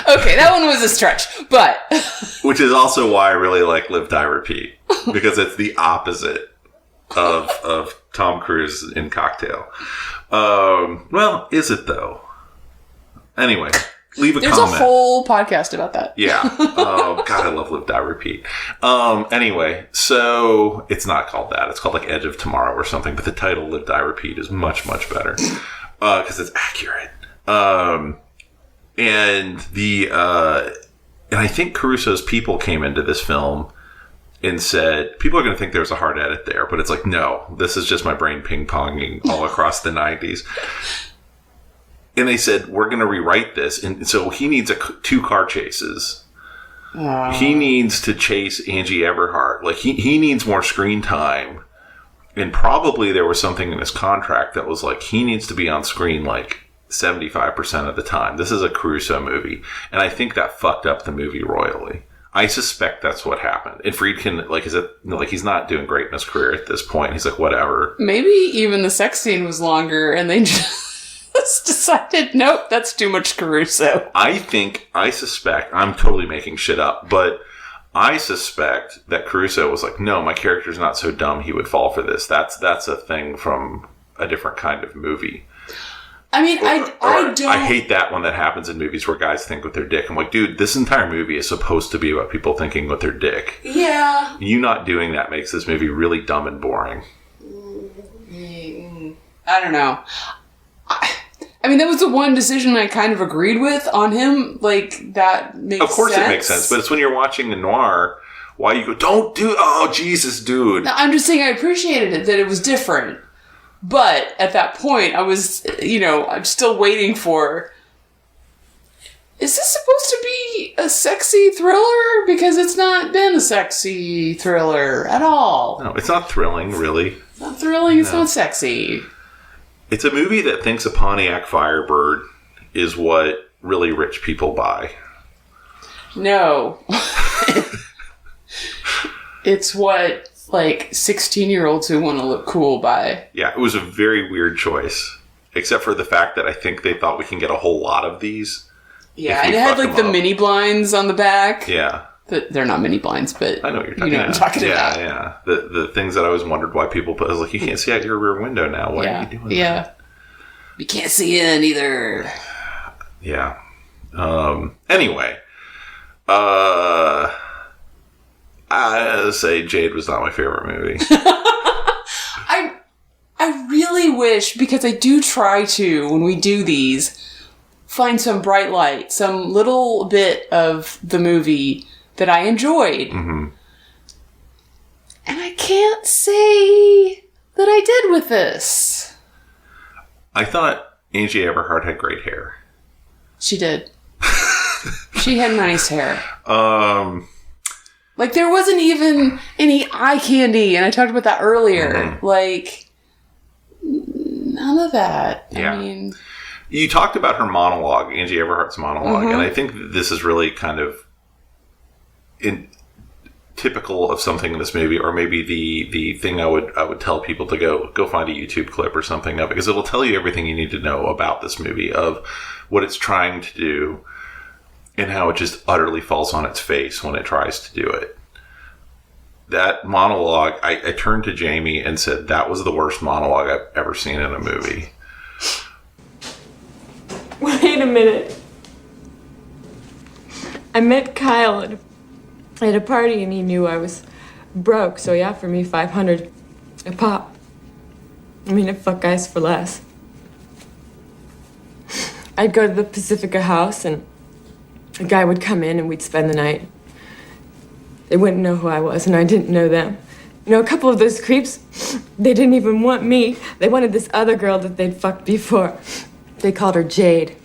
Okay, that one was a stretch, but Which is also why I really like Live, Die, Repeat, because it's the opposite of Tom Cruise in Cocktail. Well, is it though? Anyway, leave a there's comment. a whole podcast about that. Yeah. Oh, God, I love Live, Die, Repeat. Anyway, so it's not called that. It's called like Edge of Tomorrow or something, but the title Live, Die, Repeat is much, much better because it's accurate. And I think Caruso's people came into this film and said, people are going to think there's a hard edit there, but it's like, no, this is just my brain ping-ponging all across the 90s. And they said, we're going to rewrite this. And so he needs 2 car chases. He needs to chase Angie Everhart. Like, he needs more screen time. And probably there was something in his contract that was like, he needs to be on screen like 75% of the time. This is a Caruso movie. And I think that fucked up the movie royally. I suspect that's what happened. And Friedkin, like, he's not doing great in his career at this point. He's like, whatever. Maybe even the sex scene was longer and they just decided, nope, that's too much Caruso. I suspect, I'm totally making shit up, but I suspect that Caruso was like, no, my character's not so dumb he would fall for this. That's a thing from a different kind of movie. I mean, I don't... I hate that when that happens in movies where guys think with their dick. I'm like, dude, this entire movie is supposed to be about people thinking with their dick. Yeah. You not doing that makes this movie really dumb and boring. I don't know. I mean, that was the one decision I kind of agreed with on him. Like, that makes sense. Of course it makes sense, but it's when you're watching a noir, why you go, don't do... Oh, Jesus, dude. No, I'm just saying I appreciated it, that it was different. But at that point, I was, I'm still waiting for, is this supposed to be a sexy thriller? Because it's not been a sexy thriller at all. No, it's not thrilling, really. It's not thrilling, it's not sexy. It's a movie that thinks a Pontiac Firebird is what really rich people buy. No. It's what... like 16-year-olds who want to look cool buy. Yeah, it was a very weird choice. Except for the fact that I think they thought we can get a whole lot of these. Yeah, and it had like the mini blinds on the back. Yeah. They're not mini blinds, but I know what you're talking about. You know what I'm talking about. Yeah. The things that I always wondered why people put. I was like, you can't see out your rear window now. Why are you doing that? Yeah. You can't see in either. Yeah. Anyway. I say Jade was not my favorite movie. I really wish, because I do try to, when we do these, find some bright light, some little bit of the movie that I enjoyed. Mm-hmm. And I can't say that I did with this. I thought Angie Everhart had great hair. She did. She had nice hair. Like, there wasn't even any eye candy, and I talked about that earlier. Mm-hmm. Like, none of that. Yeah. I mean... You talked about her monologue, Angie Everhart's monologue, mm-hmm. and I think this is really kind of typical of something in this movie, or maybe the thing I would tell people to go find a YouTube clip or something now, because it'll tell you everything you need to know about this movie, of what it's trying to do, and how it just utterly falls on its face when it tries to do it. That monologue, I turned to Jamie and said, that was the worst monologue I've ever seen in a movie. Wait a minute. I met Kyle at a party and he knew I was broke, so he offered me $500 a pop. I mean, I fuck guys for less. I'd go to the Pacifica house and a guy would come in and we'd spend the night. They wouldn't know who I was and I didn't know them. You know, a couple of those creeps, they didn't even want me. They wanted this other girl that they'd fucked before. They called her Jade.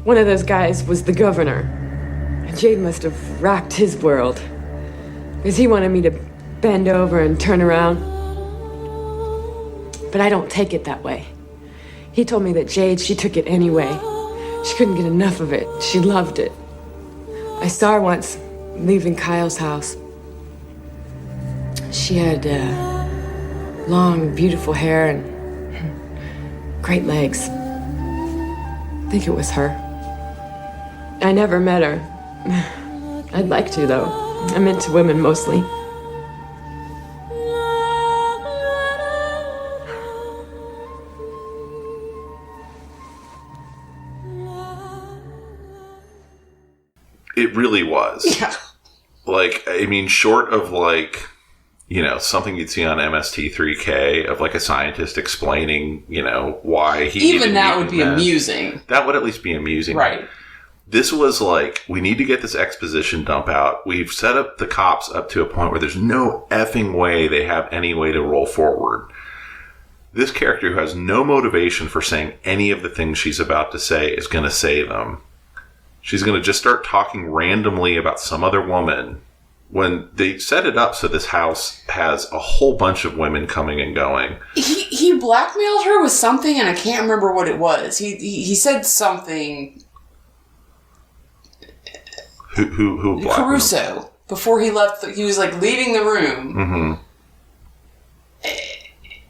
One of those guys was the governor. Jade must have rocked his world. Because he wanted me to bend over and turn around. But I don't take it that way. He told me that Jade, she took it anyway. She couldn't get enough of it. She loved it. I saw her once leaving Kyle's house. She had long, beautiful hair and great legs. I think it was her. I never met her. I'd like to, though. I'm into women mostly. It really was. Yeah. Like, I mean, short of like, you know, something you'd see on MST3K of like a scientist explaining, you know, why he Even that would be amusing. That would at least be amusing. Right. This was like, we need to get this exposition dump out. We've set up the cops up to a point where there's no effing way they have any way to roll forward. This character who has no motivation for saying any of the things she's about to say is going to say them. She's going to just start talking randomly about some other woman when they set it up so this house has a whole bunch of women coming and going. He blackmailed her with something, and I can't remember what it was. He said something. Who blackmailed? Caruso. Before he left, he was like leaving the room. Mm-hmm.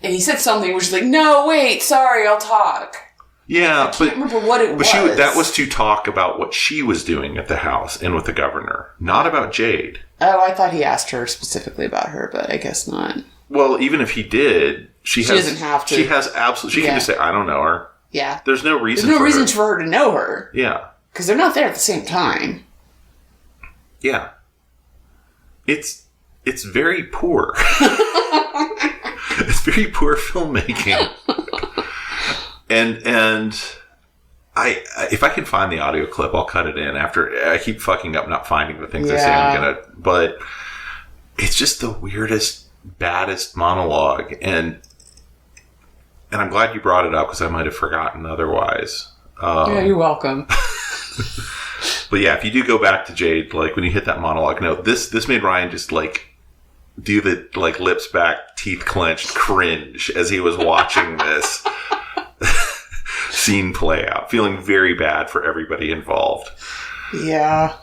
And he said something which was like, no, wait, sorry, I'll talk. Yeah, I can't remember what it was. That was to talk about what she was doing at the house and with the governor, not about Jade. Oh, I thought he asked her specifically about her, but I guess not. Well, even if he did, she doesn't have to. She has absolutely. She can just say, "I don't know her." Yeah. There's no reason. There's no reason for her to know her. Yeah. Because they're not there at the same time. Yeah. It's very poor. It's very poor filmmaking. And I if I can find the audio clip, I'll cut it in after. I keep fucking up not finding the things I say I'm gonna, but it's just the weirdest, baddest monologue, and I'm glad you brought it up because I might have forgotten otherwise. Yeah, you're welcome. But yeah, if you do go back to Jade, like when you hit that monologue note, this made Ryan just like do the like lips back, teeth clenched, cringe as he was watching this scene play out, feeling very bad for everybody involved. Yeah.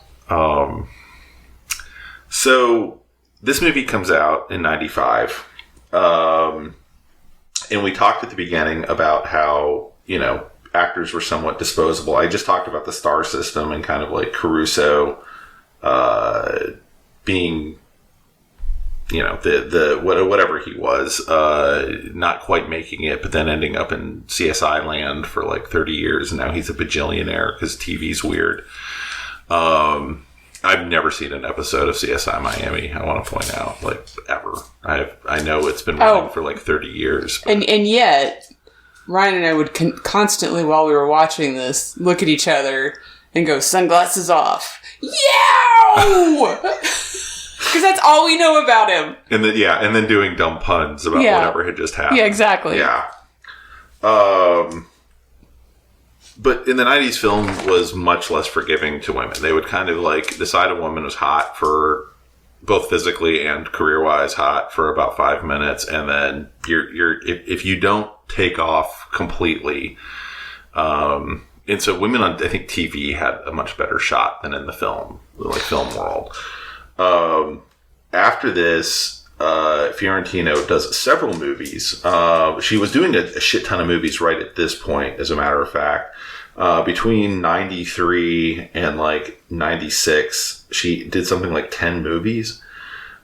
So this movie comes out in 95. And we talked at the beginning about how, you know, actors were somewhat disposable. I just talked about the star system and kind of like Caruso being, you know, the whatever he was, not quite making it, but then ending up in CSI land for like 30 years. And now he's a bajillionaire because TV's weird. I've never seen an episode of CSI Miami, I want to point out, like, ever. I know it's been running for like 30 years. And yet, Ryan and I would constantly, while we were watching this, look at each other and go, sunglasses off. Yow! Because that's all we know about him. And then doing dumb puns about whatever had just happened. Yeah, exactly. Yeah. But in the 90s, film was much less forgiving to women. They would kind of like decide a woman was hot for both physically and career-wise hot for about 5 minutes, and then if you don't take off completely, and so women on, I think, TV had a much better shot than in the film world. After this, Fiorentino does several movies. She was doing a shit ton of movies right at this point, as a matter of fact. Between 93 and like 96, she did something like 10 movies.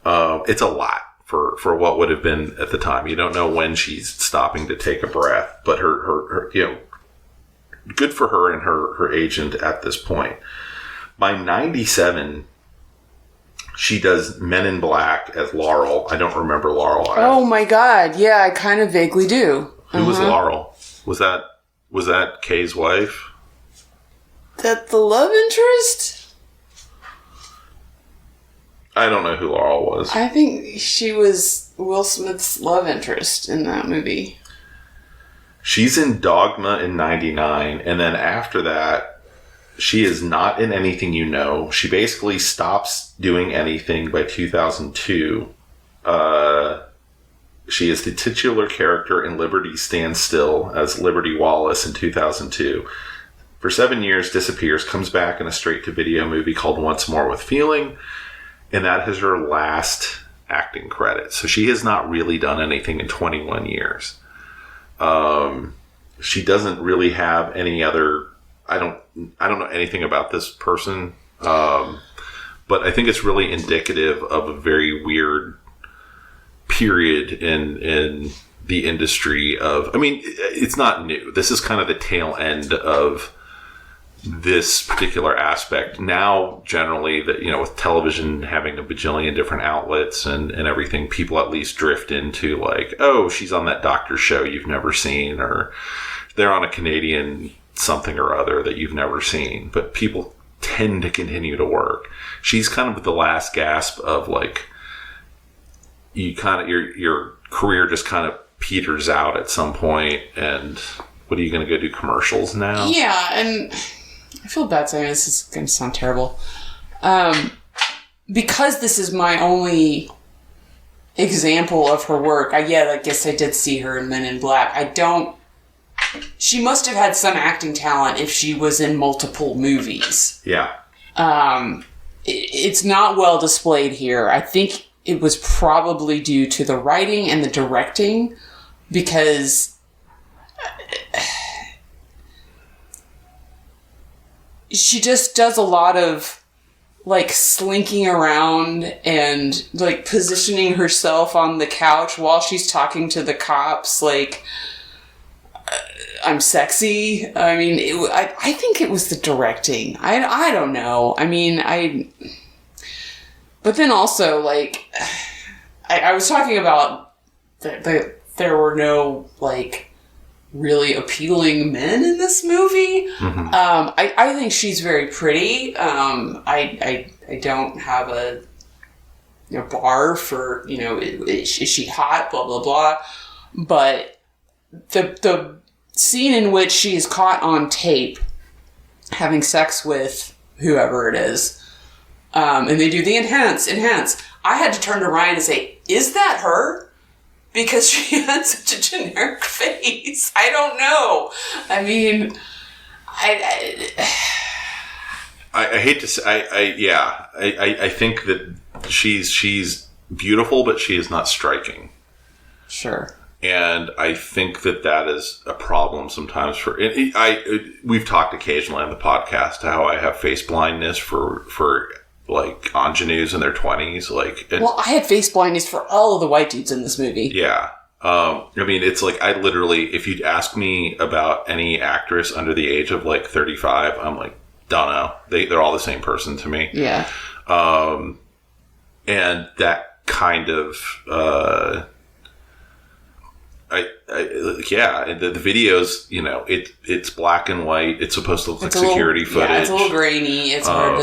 It's a lot for what would have been at the time. You don't know when she's stopping to take a breath, but her you know, good for her and her agent at this point. By 97, she does Men in Black as Laurel. I don't remember Laurel. Oh my god, yeah, I kind of vaguely do. Who was Laurel? Was that Kay's wife? That the love interest? I don't know who Laurel was. I think she was Will Smith's love interest in that movie. She's in Dogma in 99, and then after that, she is not in Anything You Know. She basically stops doing anything by 2002. She is the titular character in Liberty Stands Still as Liberty Wallace in 2002. For 7 years, disappears, comes back in a straight-to-video movie called Once More with Feeling, and that is her last acting credit. So she has not really done anything in 21 years. She doesn't really have any other... I don't know anything about this person, but I think it's really indicative of a very weird period in the industry of... I mean, it's not new. This is kind of the tail end of this particular aspect. Now, generally, that with television having a bajillion different outlets and everything, people at least drift into like, oh, she's on that doctor show you've never seen, or they're on a Canadian something or other that you've never seen. But people tend to continue to work. She's kind of the last gasp of like, you kind of your career just kind of peters out at some point, and what are you going to go do, commercials now? Yeah, and I feel bad saying this is going to sound terrible. Because this is my only example of her work, I guess I did see her in Men in Black. She must have had some acting talent if she was in multiple movies. Yeah. It's not well displayed here. I think it was probably due to the writing and the directing, because she just does a lot of like slinking around and like positioning herself on the couch while she's talking to the cops, like, I'm sexy. I mean, I think it was the directing. I don't know. I mean, but then also, like, I was talking about there were no, like, really appealing men in this movie. Mm-hmm. I think she's very pretty. I don't have a bar for, is she hot, blah, blah, blah. But the scene in which she is caught on tape having sex with whoever it is, and they do the enhance, I had to turn to Ryan and say, is that her? Because she had such a generic face. I don't know. I mean, I hate to say, I think that she's beautiful, but she is not striking. Sure. And I think that is a problem sometimes for... we've talked occasionally on the podcast how I have face blindness for like, ingenues in their 20s. Well, I had face blindness for all of the white dudes in this movie. Yeah. I mean, it's like, I literally... If you'd ask me about any actress under the age of, like, 35, I'm like, don't know. They're all the same person to me. Yeah. And that kind of... the videos, it's black and white. It's supposed to look like security footage. Yeah, it's a little grainy. It's hard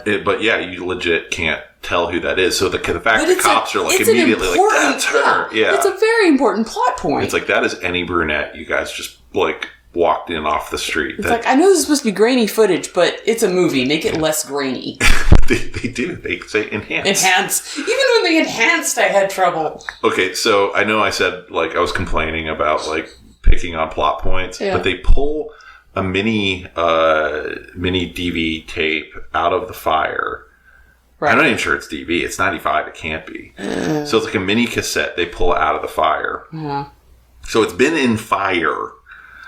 to, but you legit can't tell who that is. So the fact the cops are like immediately like, that's her. Yeah. It's a very important plot point. It's like, that is any brunette you guys just like walked in off the street. It's like, I know this is supposed to be grainy footage, but it's a movie. Make it less grainy. They do. They say enhance. Enhance. Even when they enhanced, I had trouble. Okay, so I know I said, like, I was complaining about, like, picking on plot points, but they pull a mini DV tape out of the fire. Right. I'm not even sure it's DV. It's 95. It can't be. So it's like a mini cassette they pull out of the fire. Yeah. So it's been in fire.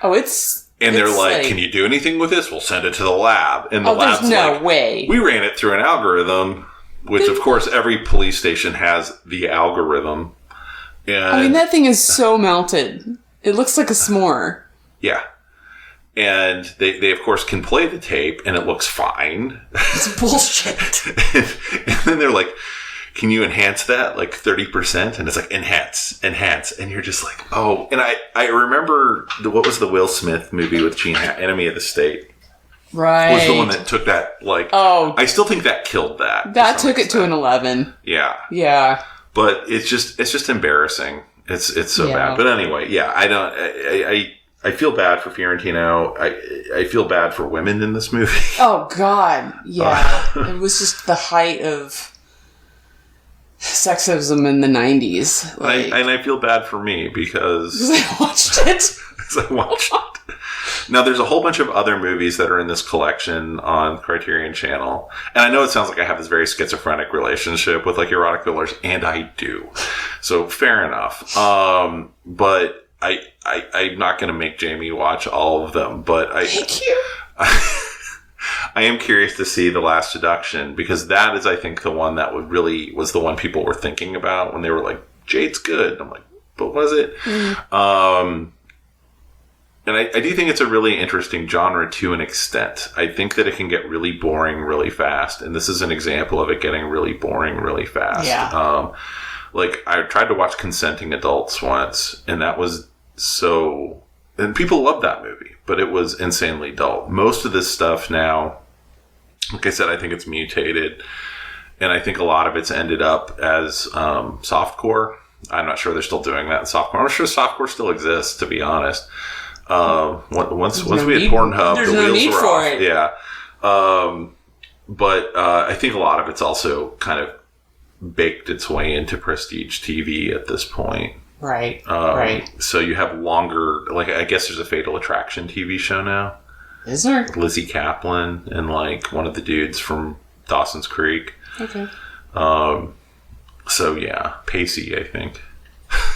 Oh, And they're like, can you do anything with this? We'll send it to the lab. And the lab's there's no way. We ran it through an algorithm, which, of course, every police station has the algorithm. And I mean, that thing is so melted. It looks like a s'more. Yeah. And they of course, can play the tape, and it looks fine. It's bullshit. and then they're like, can you enhance that, like, 30%? And it's like, enhance. And you're just like, oh. And I remember, what was the Will Smith movie with Gene Enemy of the State? Right. Was the one that took that, like... Oh. I still think that killed that. That took it to an 11. Yeah. Yeah. But it's just embarrassing. It's so bad. But anyway, yeah, I feel bad for Fiorentino. I feel bad for women in this movie. Oh, God. Yeah. It was just the height of... sexism in the 90s. And I feel bad for me because I watched it. I watched it. Now, there's a whole bunch of other movies that are in this collection on Criterion Channel. And I know it sounds like I have this very schizophrenic relationship with, like, erotic thrillers, and I do. So, fair enough. But I'm not going to make Jamie watch all of them. But Thank you. I am curious to see The Last Seduction, because that is, I think, the one that was the one people were thinking about when they were like, Jade's good. I'm like, but was it? And I do think it's a really interesting genre to an extent. I think that it can get really boring really fast. And this is an example of it getting really boring really fast. Yeah. Like, I tried to watch Consenting Adults once, and that was so... And people love that movie, but it was insanely dull. Most of this stuff now, like I said, I think it's mutated. And I think a lot of it's ended up as softcore. I'm not sure they're still doing that in softcore. I'm sure softcore still exists, to be honest. Once we had Pornhub, the wheels were off. Yeah. But I think a lot of it's also kind of baked its way into prestige TV at this point. Right. Right. So you have longer, like, I guess there's a Fatal Attraction TV show now. Is there? Lizzie Kaplan and, like, one of the dudes from Dawson's Creek. Okay. So yeah, Pacey, I think.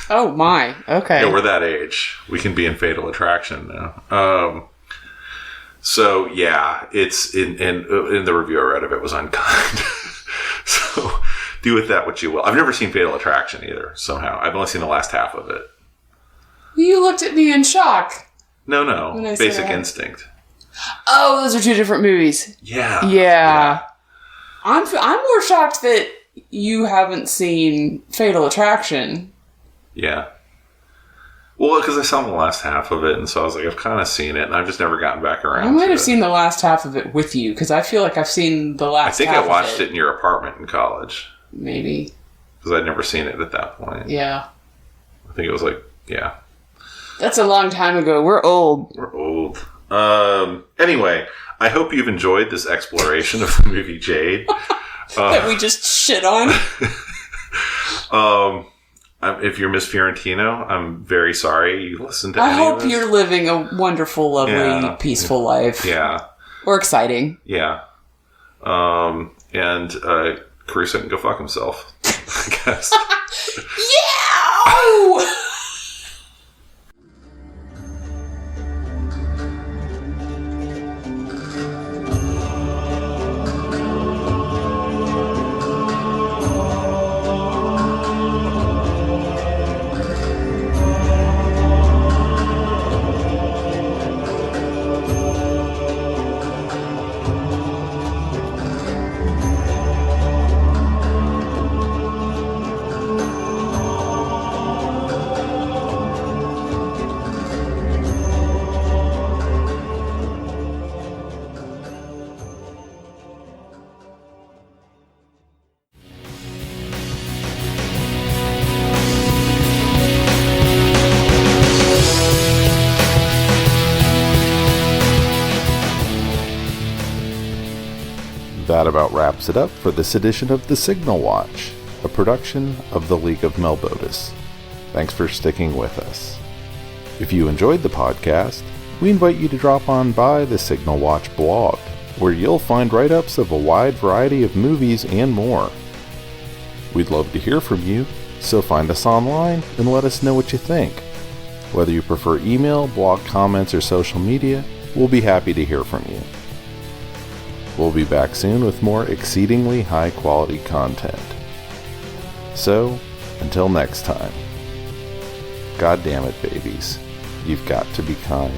Oh my. Okay. Yeah, we're that age. We can be in Fatal Attraction now. So yeah, it's in the review I read of it was unkind. So do with that what you will. I've never seen Fatal Attraction either. Somehow I've only seen the last half of it. You looked at me in shock. No. When I said Basic that. Instinct. Oh, those are two different movies. Yeah. I'm more shocked that you haven't seen Fatal Attraction. Yeah. Well, because I saw the last half of it, and so I was like, I've kind of seen it, and I've just never gotten back around. I might to have it. seen the last half of it with you, because I feel like I've seen the last. I think half I watched of it in your apartment in college Maybe. because I'd never seen it at that point. Yeah. I think it was like, yeah, That's a long time ago. We're old. we're old. Anyway, I hope you've enjoyed this exploration of the movie Jade. That we just shit on. If you're Miss Fiorentino, I'm very sorry you listened to I any hope of this. you're living a wonderful, lovely, Yeah. peaceful life. Yeah, Or exciting. yeah. And Caruso can go fuck himself, I guess. Yeah! That about wraps it up for this edition of The Signal Watch, a production of the League of Melbotus. Thanks for sticking with us. If you enjoyed the podcast, we invite you to drop on by the Signal Watch blog, where you'll find write-ups of a wide variety of movies and more. We'd love to hear from you, so find us online and let us know what you think. Whether you prefer email, blog comments, or social media, we'll be happy to hear from you. We'll be back soon with more exceedingly high-quality content. So, until next time, God damn it, babies, you've got to be kind.